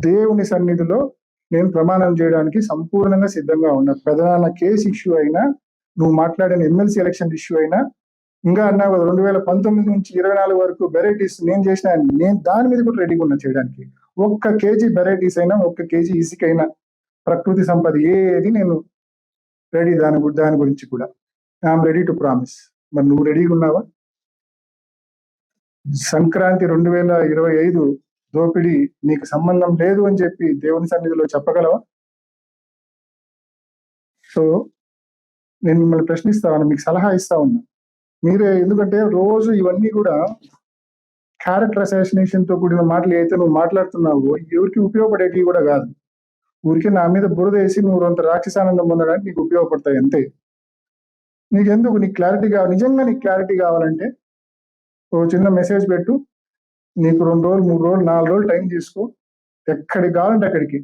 దేవుని సన్నిధిలో నేను ప్రమాణం చేయడానికి సంపూర్ణంగా సిద్ధంగా ఉన్నా. ప్రధాన కేసు ఇష్యూ అయినా, నువ్వు మాట్లాడిన ఎమ్మెల్సీ ఎలక్షన్ ఇష్యూ అయినా, ఇంకా అన్నావు 2019 నుంచి 24 వరకు వెరైటీస్ నేను చేసిన, నేను దాని మీద కూడా రెడీగా ఉన్నా చేయడానికి. 1 kg వెరైటీస్ అయినా, 1 kg ఇసుకైనా, ప్రకృతి సంపద ఏది నేను రెడీ. దాని గురించి కూడా ఐఎమ్ రెడీ టు ప్రామిస్. మరి నువ్వు రెడీగా ఉన్నావా? సంక్రాంతి 2025 దోపిడీ నీకు సంబంధం లేదు అని చెప్పి దేవుని సన్నిధిలో చెప్పగలవా? సో నేను మిమ్మల్ని ప్రశ్నిస్తా ఉన్నా, మీకు సలహా ఇస్తా ఉన్నా. మీరే, ఎందుకంటే రోజు ఇవన్నీ కూడా క్యారెక్టర్ అసాసినేషన్ తో కూడిన మాటలు అయితే నువ్వు మాట్లాడుతున్నావో ఎవరికి ఉపయోగపడేటివి కూడా కాదు. ఊరికే నా మీద బురద వేసి నువ్వు అంత రాక్షసానందం పొందడానికి నీకు ఉపయోగపడతాయి అంతే. నీకెందుకు, నీకు క్లారిటీ కావాలి, నిజంగా నీకు క్లారిటీ కావాలంటే ఓ చిన్న మెసేజ్ పెట్టు, నీకు 2 రోజులు 3 రోజులు 4 రోజులు టైం తీసుకో, ఎక్కడికి కావాలంటే అక్కడికి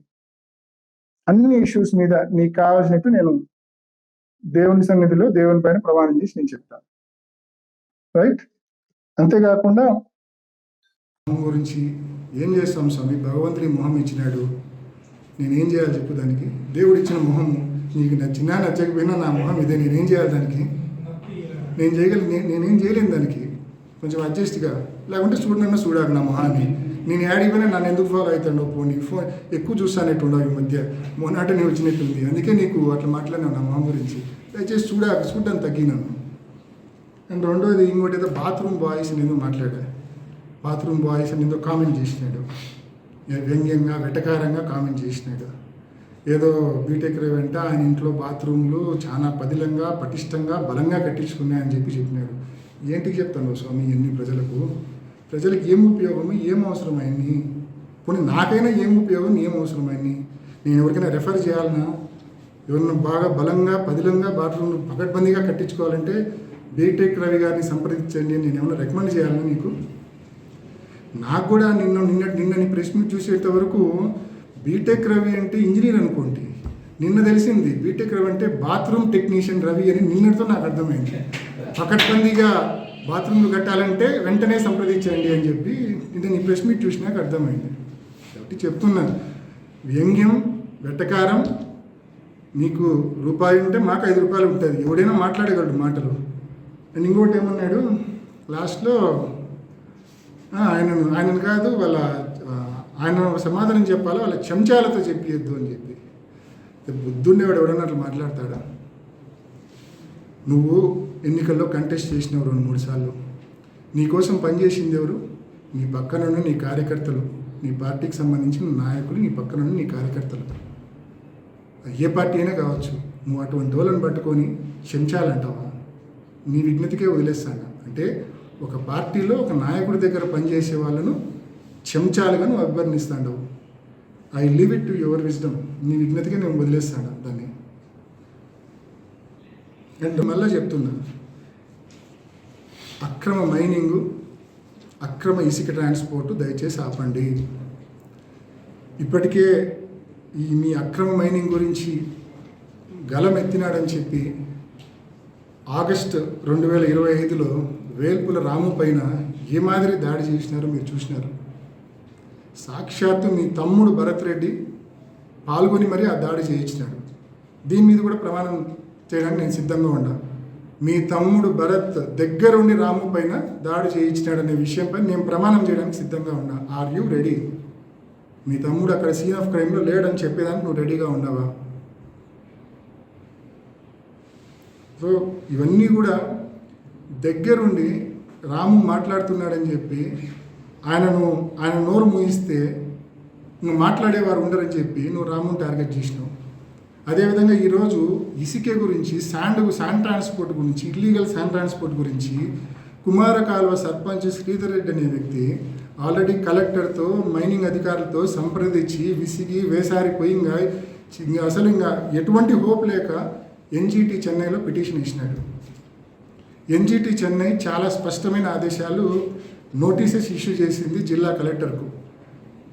అన్ని ఇష్యూస్ మీద నీకు కావాల్సినట్టు నేను దేవుని సన్నిధిలో దేవుని పైన ప్రమాణం చేసి నేను చెప్తాను. రైట్? అంతేకాకుండా గురించి ఏం చేస్తాం స్వామి, భగవంతుని మొహం ఇచ్చినాడు, నేనేం చేయాలి చెప్పు దానికి? దేవుడు ఇచ్చిన మొహము నీకు నచ్చినా నచ్చకపోయినా నా మొహం ఇదే, నేనేం చేయాలి దానికి? నేనేం చేయలేను దానికి. కొంచెం అడ్జస్ట్గా, లేకుంటే చూడనన్నా చూడాలి నా మొహాన్ని. నేను యాడిపోయినా నన్ను ఎందుకు ఫాలో అవుతాడు? పోనీ ఫోన్ ఎక్కువ చూస్తానట్టు ఉండవు ఈ మధ్య, మొన్నట నేను వచ్చినట్టుంది, అందుకే నీకు అట్లా మాట్లాడినావు నా మొహం గురించి. దయచేసి చూడడానికి తగ్గినాను. అండ్ రెండోది ఇంకోటి ఏదో బాత్రూమ్ బాయ్స్ నేను మాట్లాడా, బాత్రూమ్ బాయ్స్ అని ఏదో కామెంట్ చేసినాడు, వ్యంగ్యంగా వెటకారంగా కామెంట్ చేసినాడు. ఏదో బీటెక్ వెంట ఆయన ఇంట్లో బాత్రూమ్లు చాలా పదిలంగా పటిష్టంగా బలంగా కట్టించుకున్నాయని చెప్పినాడు. ఏంటికి చెప్తాను స్వామి ఎన్ని ప్రజలకు ఏం ఉపయోగము, ఏం అవసరమైంది? పోనీ నాకైనా ఏం ఉపయోగం, ఏం అవసరమైంది? నేను ఎవరికైనా రెఫర్ చేయాలన్నా, ఎవరన్నా బాగా బలంగా పదిలంగా బాత్రూమ్లు పకడ్బందీగా కట్టించుకోవాలంటే బీటెక్ రవి గారిని సంప్రదించండి నేను ఏమైనా రికమెండ్ చేయాలన్నా నీకు? నాకు కూడా నిన్న నీ ప్రెస్ మీట్ చూసేంత వరకు బీటెక్ రవి అంటే ఇంజనీర్ అనుకోండి, నిన్న తెలిసింది బీటెక్ రవి అంటే బాత్రూమ్ టెక్నీషియన్ రవి అని నిన్నటితో నాకు అర్థమైంది. పకడ్బందీగా బాత్రూమ్లు కట్టాలంటే వెంటనే సంప్రదించండి అని చెప్పి నిన్న నీ ప్రెస్ మీట్ చూసినాక అర్థమైంది. కాబట్టి చెప్తున్నాను, వ్యంగ్యం వెటకారం నీకు రూపాయి ఉంటే మాకు 5 రూపాయలు ఉంటుంది, ఎవడైనా మాట్లాడగలడు మాటలు. అండ్ ఇంకోటి ఏమన్నాడు లాస్ట్లో, ఆయనను కాదు ఆయన సమాధానం చెప్పాలి, వాళ్ళ చెంచాలతో చెప్పియద్దు అని చెప్పి. బుద్ధుండేవాడు ఎవడన్నా అట్లా మాట్లాడతాడా? నువ్వు ఎన్నికల్లో కంటెస్ట్ చేసినావు 2-3 సార్లు. నీకోసం పనిచేసింది ఎవరు? నీ పక్కనున్న నీ కార్యకర్తలు, నీ పార్టీకి సంబంధించిన నాయకులు, నీ పక్కనున్న నీ కార్యకర్తలు. ఏ పార్టీ అయినా కావచ్చు. నువ్వు అటువంటి వాళ్ళని పట్టుకొని చెంచాలంటావా? నీ విజ్ఞతకే వదిలేస్తాను. అంటే ఒక పార్టీలో ఒక నాయకుడి దగ్గర పనిచేసే వాళ్ళను చెంచాలుగా నువ్వు అభివర్ణిస్తాడు. I leave it to your wisdom. నీ విజ్ఞతకే నేను వదిలేస్తాను దాన్ని. అండ్ మళ్ళీ చెప్తున్నా, అక్రమ మైనింగు, అక్రమ ఇసుక ట్రాన్స్పోర్టు దయచేసి ఆపండి. ఇప్పటికే మీ అక్రమ మైనింగ్ గురించి గలమెత్తినాడని చెప్పి ఆగస్టు 2025లో వేల్పుల రాము పైన ఏ మాదిరి దాడి చేసినారో మీరు చూసినారు. సాక్షాత్తు మీ తమ్ముడు భరత్ రెడ్డి పాల్గొని మరీ ఆ దాడి చేయించినాడు. దీని మీద కూడా ప్రమాణం చేయడానికి నేను సిద్ధంగా ఉన్నా. మీ తమ్ముడు భరత్ దగ్గరుండి రాము పైన దాడి చేయించినాడనే విషయంపై నేను ప్రమాణం చేయడానికి సిద్ధంగా ఉన్నా. Are you ready? మీ తమ్ముడు అక్కడ సీన్ ఆఫ్ క్రైమ్లో లేడని చెప్పేదానికి నువ్వు రెడీగా ఉన్నావా? సో ఇవన్నీ కూడా దగ్గరుండి రాము మాట్లాడుతున్నాడని చెప్పి ఆయన నోరు మూయిస్తే నువ్వు మాట్లాడేవారు ఉండరని చెప్పి నువ్వు రాముని టార్గెట్ చేసినావు. అదేవిధంగా ఈరోజు ఇసుకే గురించి, శాండ్ ట్రాన్స్పోర్ట్ గురించి, ఇల్లీగల్ శాండ్ ట్రాన్స్పోర్ట్ గురించి కుమార కాల్వ సర్పంచ్ శ్రీధర్ రెడ్డి అనే వ్యక్తి ఆల్రెడీ కలెక్టర్తో, మైనింగ్ అధికారులతో సంప్రదించి విసిగి వేసారిపోయి ఇంకా ఎటువంటి హోప్ లేక ఎన్జిటి చెన్నైలో పిటిషన్ ఇచ్చినాడు. ఎన్జిటి చెన్నై చాలా స్పష్టమైన ఆదేశాలు, నోటీసెస్ ఇష్యూ చేసింది జిల్లా కలెక్టర్కు.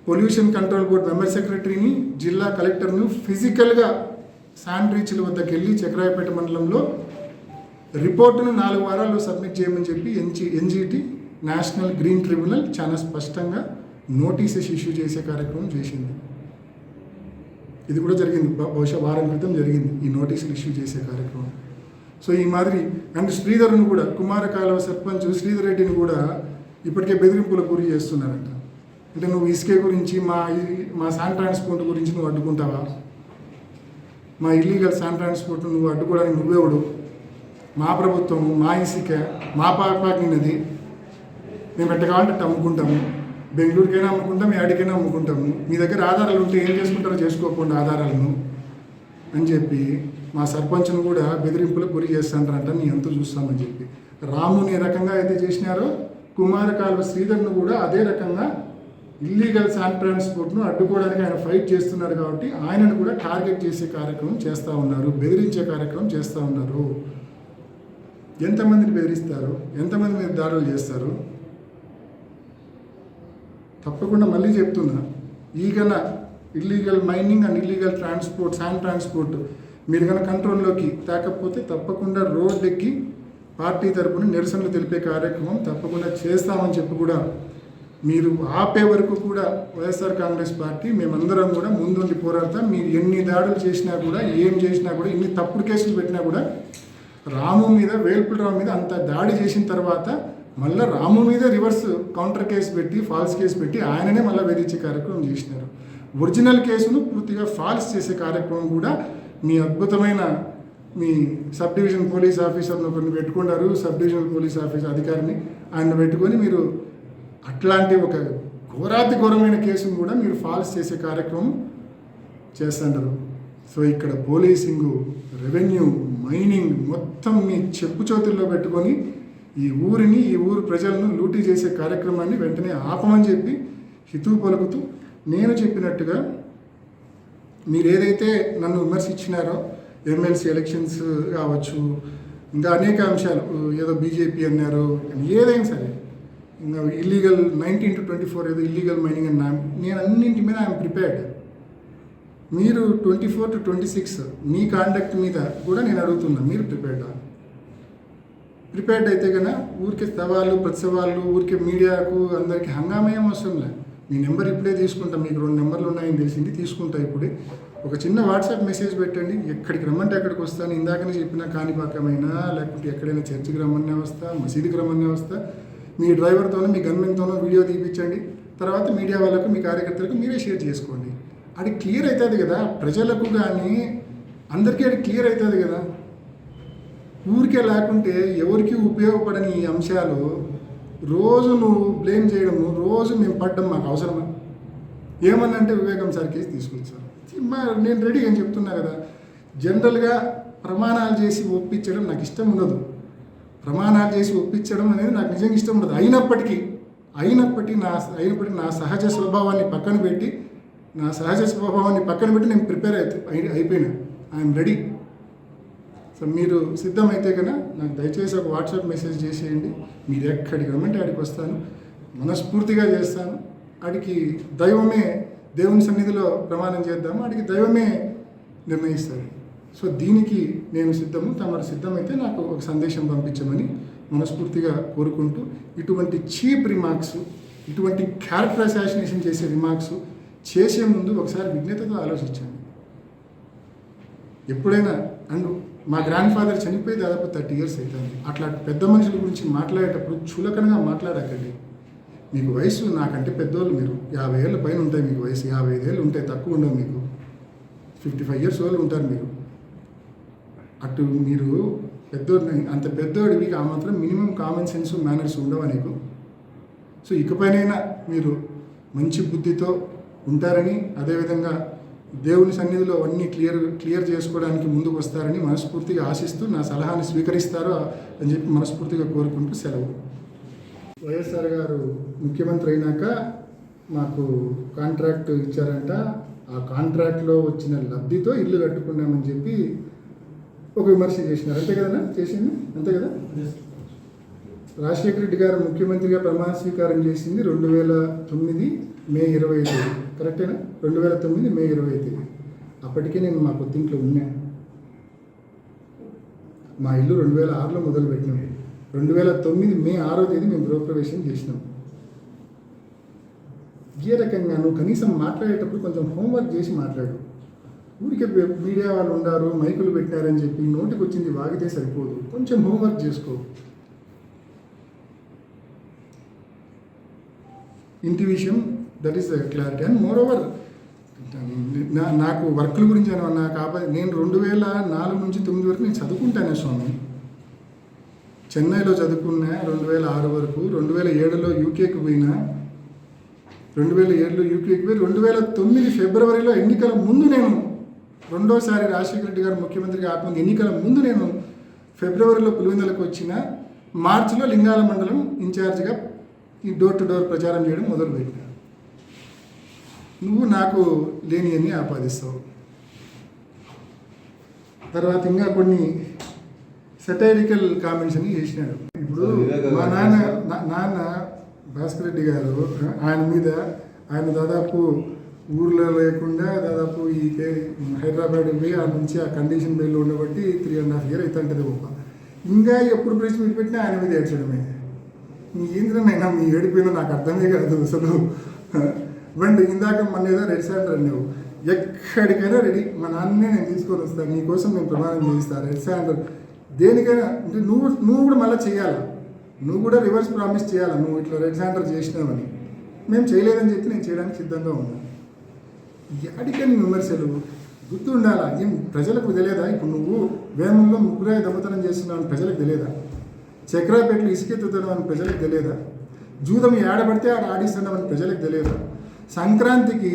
పొల్యూషన్ కంట్రోల్ బోర్డ్ మెంబర్ సెక్రటరీని, జిల్లా కలెక్టర్ను ఫిజికల్గా శాండ్ రీచ్ల వద్దకు వెళ్ళి చక్రాయపేట మండలంలో రిపోర్టును 4 వారాల్లో సబ్మిట్ చేయమని చెప్పి ఎన్జిటి నేషనల్ గ్రీన్ ట్రిబ్యునల్ చాలా స్పష్టంగా నోటీసెస్ ఇష్యూ చేసే కార్యక్రమం చేసింది. ఇది కూడా జరిగింది, బహుశా వారం క్రితం జరిగింది ఈ నోటీసులు ఇష్యూ చేసే కార్యక్రమం. సో ఈ మాదిరి అండ్ శ్రీధర్ను కూడా, కుమార కాలువ సర్పంచ్ శ్రీధర్ రెడ్డిని కూడా ఇప్పటికే బెదిరింపులకు గురి చేస్తున్నారంట. అంటే నువ్వు ఇసుకే గురించి, మా శాండ్ ట్రాన్స్పోర్ట్ గురించి నువ్వు అడ్డుకుంటావా? మా ఇల్లీగల్ శాండ్ ట్రాన్స్పోర్ట్ నువ్వు అడ్డుకోవడానికి నువ్వెవడు? మా ప్రభుత్వము, మా ఇసుక, మా పాపాకి నది, మేము ఎట్ట కావాలంటే అట్ట అమ్ముకుంటాము. బెంగళూరుకైనా అమ్ముకుంటాము, యాడికైనా అమ్ముకుంటాము. మీ దగ్గర ఆధారాలు ఉంటే ఏం చేసుకుంటారో చేసుకోకుండా ఆధారాలను అని చెప్పి మా సర్పంచ్ను కూడా బెదిరింపులకు గురి చేస్తానంట. నీ ఎంతో చూస్తామని చెప్పి రాముని ఏ రకంగా అయితే చేసినారో కుమారకాల్వ శ్రీధర్ను కూడా అదే రకంగా ఇల్లీగల్ శాండ్ ట్రాన్స్పోర్ట్ను అడ్డుకోవడానికి ఆయన ఫైట్ చేస్తున్నారు కాబట్టి ఆయనను కూడా టార్గెట్ చేసే కార్యక్రమం చేస్తూ ఉన్నారు, బెదిరించే కార్యక్రమం చేస్తూ ఉన్నారు. ఎంతమందిని బెదిరిస్తారు, ఎంతమంది మీద దాడులు చేస్తారు? తప్పకుండా మళ్ళీ చెప్తున్నా, ఈగన illegal mining and illegal transport, sand transport మీరు కనుక కంట్రోల్లోకి తేకపోతే తప్పకుండా రోడ్ ఎక్కి పార్టీ తరపున నిరసనలు తెలిపే కార్యక్రమం తప్పకుండా చేస్తామని చెప్పి కూడా మీరు ఆపే వరకు కూడా వైఎస్ఆర్ కాంగ్రెస్ పార్టీ మేమందరం కూడా ముందుండి పోరాడతాం. మీరు ఎన్ని దాడులు చేసినా కూడా, ఏం చేసినా కూడా, ఎన్ని తప్పుడు కేసులు పెట్టినా కూడా, రాము మీద, వేల్పులరావు మీద అంత దాడి చేసిన తర్వాత మళ్ళీ రాము మీద రివర్స్ కౌంటర్ కేసు పెట్టి, ఫాల్స్ కేసు పెట్టి ఆయననే మళ్ళీ వేధించే కార్యక్రమం చేసినారు. ఒరిజినల్ కేసును పూర్తిగా ఫాల్స్ చేసే కార్యక్రమం కూడా మీ అద్భుతమైన మీ సబ్ డివిజన్ పోలీస్ ఆఫీసర్ను ఒకరిని పెట్టుకున్నారు, సబ్ డివిజనల్ పోలీస్ ఆఫీసర్ అధికారిని ఆయన పెట్టుకొని మీరు అట్లాంటి ఒక ఘోరాతి ఘోరమైన కేసును కూడా మీరు ఫాల్స్ చేసే కార్యక్రమం చేస్తుంటారు. సో ఇక్కడ పోలీసింగు, రెవెన్యూ, మైనింగ్ మొత్తం మీ చెప్పు చేతుల్లో పెట్టుకొని ఈ ఊరిని, ఈ ఊరు ప్రజలను లూటీ చేసే కార్యక్రమాన్ని వెంటనే ఆపమని చెప్పి హితవు పలుకుతూ, నేను చెప్పినట్టుగా మీరు ఏదైతే నన్ను విమర్శించినారో ఎమ్మెల్సీ ఎలక్షన్స్ కావచ్చు, ఇంకా అనేక అంశాలు, ఏదో బీజేపీ అన్నారు, ఏదైనా సరే, ఇంకా ఇల్లీగల్ 19 to 24 ఏదో ఇల్లీగల్ మైనింగ్ అన్నా, నేను అన్నింటి మీద ఐఎమ్ ప్రిపేర్డ్. మీరు 24 to 26 మీ కాండక్ట్ మీద కూడా నేను అడుగుతున్నా, మీరు ప్రిపేర్డ్ అయితే కన్నా ఊరికే సవాళ్ళు, ప్రతి సవాళ్ళు, ఊరికే మీడియాకు అందరికీ హంగామేం అవసరం లేదు. మీ నెంబర్ ఇప్పుడే తీసుకుంటా, మీకు 2 నెంబర్లు ఉన్నాయని తెలిసింది, తీసుకుంటా ఇప్పుడే. ఒక చిన్న వాట్సాప్ మెసేజ్ పెట్టండి, ఎక్కడికి రమ్మంటే అక్కడికి వస్తాను. ఇందాకనే చెప్పిన కాణిపాకమైనా, లేకపోతే ఎక్కడైనా చర్చికి రమ్మనే వస్తా, మసీదుకి రమ్మనే వస్తా. మీ డ్రైవర్తోనో, మీ గన్మెన్తోనో వీడియో తీపించండి, తర్వాత మీడియా వాళ్ళకు, మీ కార్యకర్తలకు మీరే షేర్ చేసుకోండి. అది క్లియర్ అవుతుంది కదా ప్రజలకు, కానీ అందరికీ అది క్లియర్ అవుతుంది కదా. ఊరికే లేకుంటే ఎవరికి ఉపయోగపడని ఈ అంశాలు రోజు నువ్వు బ్లేమ్ చేయడము, రోజు మేము పడ్డం మాకు అవసరమా? ఏమన్నంటే వివేకం సార్ కేసు తీసుకొచ్చారు, నేను రెడీ అని చెప్తున్నా కదా. జనరల్గా ప్రమాణాలు చేసి ఒప్పించడం నాకు ఇష్టం ఉండదు. ప్రమాణాలు చేసి ఒప్పించడం అనేది నాకు నిజంగా ఇష్టం ఉండదు. అయినప్పటికీ నా సహజ స్వభావాన్ని పక్కన పెట్టి నేను ప్రిపేర్ అయిపోయినా. I'm ready. సో మీరు సిద్ధమైతే కన్నా నాకు దయచేసి ఒక వాట్సాప్ మెసేజ్ చేసేయండి. మీరు ఎక్కడికి రమ్మంటే ఆడికి వస్తాను, మనస్ఫూర్తిగా చేస్తాను. ఆడికి దైవమే, దేవుని సన్నిధిలో ప్రమాణం చేద్దాము, ఆడికి దైవమే నిర్ణయిస్తాడు. సో దీనికి నేను సిద్ధము, తమరు సిద్ధమైతే నాకు ఒక సందేశం పంపించమని మనస్ఫూర్తిగా కోరుకుంటూ, ఇటువంటి చీప్ రిమార్క్స్, ఇటువంటి క్యారెక్టర్ అసాసినేషన్ చేసే రిమార్క్స్ చేసే ముందు ఒకసారి విజ్ఞతతో ఆలోచించండి. ఎప్పుడైనా అండ్ మా గ్రాండ్ ఫాదర్ చనిపోయి దాదాపు 30 years అవుతుంది. అట్లా పెద్ద మనుషుల గురించి మాట్లాడేటప్పుడు చులకనగా మాట్లాడకండి. మీకు వయసు నాకంటే పెద్దోళ్ళు, మీరు 50 ఏళ్ళ పైన ఉంటాయి మీకు వయసు, 55 ఏళ్ళు ఉంటాయి, తక్కువ ఉండవు మీకు. 55 years ఓళ్ళు ఉంటారు మీరు. అటు మీరు పెద్దోడిని, అంత పెద్దోడివి ఆ మాత్రం మినిమం కామన్ సెన్స్, మేనర్స్ ఉండవా నీకు? సో ఇకపైనైనా మీరు మంచి బుద్ధితో ఉంటారని, అదేవిధంగా దేవుని సన్నిధిలో అన్నీ క్లియర్ చేసుకోవడానికి ముందుకు వస్తారని మనస్ఫూర్తిగా ఆశిస్తూ, నా సలహాని స్వీకరిస్తారో అని చెప్పి మనస్ఫూర్తిగా కోరుకుంటూ సెలవు. వైఎస్ఆర్ గారు ముఖ్యమంత్రి అయినాక మాకు కాంట్రాక్ట్ ఇచ్చారంట. ఆ కాంట్రాక్ట్లో వచ్చిన లబ్ధితో ఇల్లు కట్టుకున్నామని చెప్పి ఒక విమర్శ చేసినారు. అంతే కదా చేసింది? అంతే కదా. రాజశేఖర రెడ్డి గారు ముఖ్యమంత్రిగా ప్రమాణ స్వీకారం చేసింది 2009 May 25. కరెక్టేనా? 2009 May 25. అప్పటికే నేను మా కొత్తింట్లో ఉన్నా. మా ఇల్లు 2006లో మొదలుపెట్టినాం. 2009 May 6వ మేము గృహప్రవేశం చేసినాం. ఏ రకంగా నువ్వు కనీసం మాట్లాడేటప్పుడు కొంచెం హోంవర్క్ చేసి మాట్లాడు. ఊరికే మీడియా వాళ్ళు ఉన్నారు, మైకులు పెట్టారని చెప్పి నోటికి వచ్చింది వాగితే సరిపోదు, కొంచెం హోంవర్క్ చేసుకో. ఇంటి విషయం, that is the clarity. And more over నాకు వర్క్ల గురించి ఏమన్నా కాబట్టి నేను 2004 నుంచి 2009 వరకు నేను చదువుకుంటానే స్వామి. చెన్నైలో చదువుకున్నా 2006 వరకు. 2007లో యూకేకి పోయినా. 2007లో యూకేకి పోయి 2009 ఫిబ్రవరిలో ఎన్నికల ముందు నేను రెండోసారి రాజశేఖర రెడ్డి గారు ముఖ్యమంత్రిగా ఆత్మ ఎన్నికల ముందు నేను ఫిబ్రవరిలో పులివెందులకు వచ్చిన, మార్చిలో లింగాల మండలం ఇన్ఛార్జిగా ఈ డోర్ టు డోర్ ప్రచారం చేయడం మొదలుపెట్టినా. నువ్వు నాకు లేనివన్నీ ఆపాదిస్తావు. తర్వాత ఇంకా కొన్ని సెటైరికల్ కామెంట్స్ అని చేసినాడు. ఇప్పుడు మా నాన్న భాస్కర్ రెడ్డి గారు ఆయన దాదాపు ఊర్లో లేకుండా దాదాపు ఈ హైదరాబాద్ పోయి ఆ నుంచి ఆ కండిషన్ బెయిల్లో ఉండబట్టి 3.5 years అవుతుంటుంది గొప్ప. ఇంకా ఎప్పుడు ప్రెస్ మీట్ పెట్టినా ఆయన మీద ఏడ్చడమే. ఏంద్రనైనా మీ ఏడిపోయినా నాకు అర్థమే కాదు అసలు. బండి ఇందాక మన ఏదో రెడ్ శాండర్ అన్నావు, ఎక్కడికైనా రెడీ, మా నాన్నే నేను తీసుకొని వస్తాను, నీకోసం నేను ప్రమాణం చేయిస్తాను. రెడ్ శాండర్ దేనికైనా అంటే నువ్వు కూడా మళ్ళీ చేయాలా, నువ్వు కూడా రివర్స్ ప్రామిస్ చేయాలా, నువ్వు ఇట్లా రెడ్ శాండర్ చేసినావని. మేము చేయలేదని చెప్పి నేను చేయడానికి సిద్ధంగా ఉన్నాను. ఎక్కడికని విమర్శలు గుర్తు ఉండాలా? ఏం ప్రజలకు తెలియదా? ఇప్పుడు నువ్వు వేమంలో ముగ్గురే దొంగతనం చేస్తున్నావు ప్రజలకు తెలియదా? చక్రాపేటలో ఇసుకెత్తుతున్నావు ప్రజలకు తెలియదా? జూదం ఏడబడితే ఆడ ఆడిస్తున్నామని ప్రజలకు తెలియదా? సంక్రాంతికి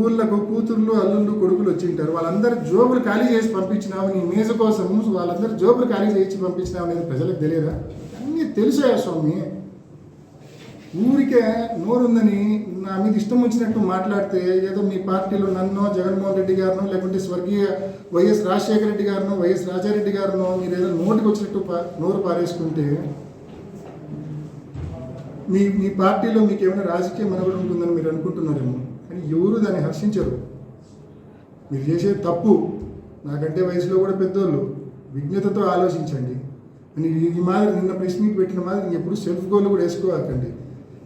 ఊళ్ళకు కూతుర్లు అల్లుళ్ళు కొడుకులు వచ్చింటారు, వాళ్ళందరూ జోబులు ఖాళీ చేసి పంపించినావు, నీ మేజ కోసం వాళ్ళందరూ జోబులు ఖాళీ చేసి పంపించినావు అనేది ప్రజలకు తెలియదా? అన్నీ తెలుసా స్వామి. ఊరికే నోరుందని నా మీద ఇష్టం వచ్చినట్టు మాట్లాడితే ఏదో మీ పార్టీలో నన్నో జగన్మోహన్ రెడ్డి గారినో లేకుంటే స్వర్గీయ వైఎస్ రాజశేఖర రెడ్డి గారినో వైఎస్ రాజారెడ్డి గారినో మీరు ఏదో నోటికి వచ్చినట్టు నోరు పారేసుకుంటే మీ పార్టీలో మీకు ఏమైనా రాజకీయ మనుగడ ఉంటుందని మీరు అనుకుంటున్నారేమో, కానీ ఎవరు దాన్ని హర్షించరు. మీరు చేసే తప్పు, నాకంటే వయసులో కూడా పెద్దోళ్ళు, విజ్ఞతతో ఆలోచించండి. అని ఈ మాదిరి నిన్న ప్రెస్ మీట్ పెట్టిన మాదిరి ఎప్పుడు సెల్ఫ్ గోల్ కూడా వేసుకోవాకండి.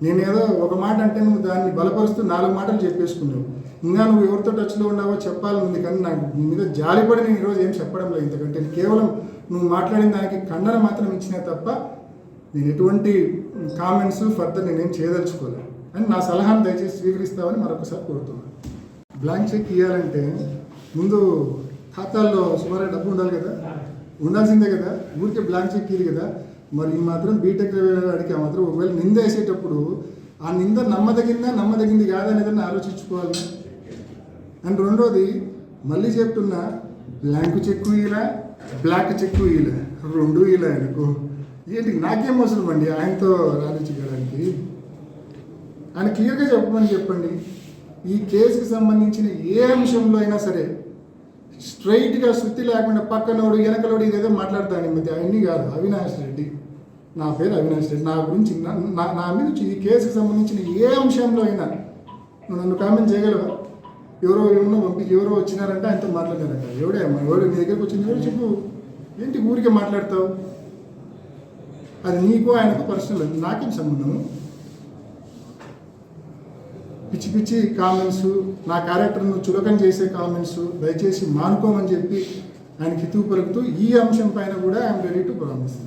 నేనేదో ఒక మాట అంటే నువ్వు దాన్ని బలపరుస్తూ 4 మాటలు చెప్పేసుకున్నావు. ఇంకా నువ్వు ఎవరితో టచ్లో ఉన్నావో చెప్పాలనుంది, కానీ నాకు నీ మీద జాలిపడి నేను ఈరోజు ఏం చెప్పడం లేదు. ఎందుకంటే కేవలం నువ్వు మాట్లాడిన దానికి ఖండన మాత్రం ఇచ్చినా తప్ప నేను ఎటువంటి కామెంట్స్ ఫర్దర్ నేనేం చేయదలుచుకోలేదు. అని నా సలహాను దయచేసి స్వీకరిస్తామని మరొకసారి కోరుతున్నాను. బ్లాంక్ చెక్ ఇవ్వాలంటే ముందు ఖాతాల్లో సుమారు డబ్బు ఉండాలి కదా, ఉండాల్సిందే కదా, ఊరికే బ్లాంక్ చెక్ ఇది కదా. మరి ఈ మాత్రం బీటెక్ అడిగి ఆ మాత్రం ఒకవేళ నింద వేసేటప్పుడు ఆ నింద నమ్మదగింది కాదనేదని ఆలోచించుకోవాలి. అండ్ రెండోది మళ్ళీ చెప్తున్నా, బ్లాంక్ చెక్కు ఇలా బ్లాక్ చెక్కు ఇలా 2 ఇలా అనుకో, ఏంటి నాకేం అవసరం అండి ఆయనతో ఆలోచించడానికి? ఆయన క్లియర్గా చెప్పండి. ఈ కేసుకి సంబంధించిన ఏ అంశంలో అయినా సరే స్ట్రైట్గా శృతి లేకుండా పక్కనోడు వెనకలోడు ఇదేదో మాట్లాడతాను ఈ మధ్య. అవన్నీ కాదు. అవినాష్ రెడ్డి, నా పేరు అవినాష్ రెడ్డి, నా గురించి నా మీద ఈ కేసుకి సంబంధించిన ఏ అంశంలో అయినా నువ్వు నన్ను కామెంట్ చేయగలవా? ఎవరో ఎవరో వచ్చినారంటే ఆయనతో మాట్లాడారంట. ఎవడే అమ్మా, ఎవరు నీ దగ్గరకు వచ్చింది ఎవరు చెప్పు. ఏంటి ఊరికే మాట్లాడతావు? అది నీకు ఆయనకు పర్సనల్, నాకేం సంబంధం? పిచ్చి పిచ్చి కామెంట్స్, నా క్యారెక్టర్ను చులకన చేసే కామెంట్స్ దయచేసి మానుకోమని చెప్పి ఆయనకి హితవు పలుకుతూ ఈ అంశం పైన కూడా ఐఎమ్ రెడీ టు ప్రామిస్.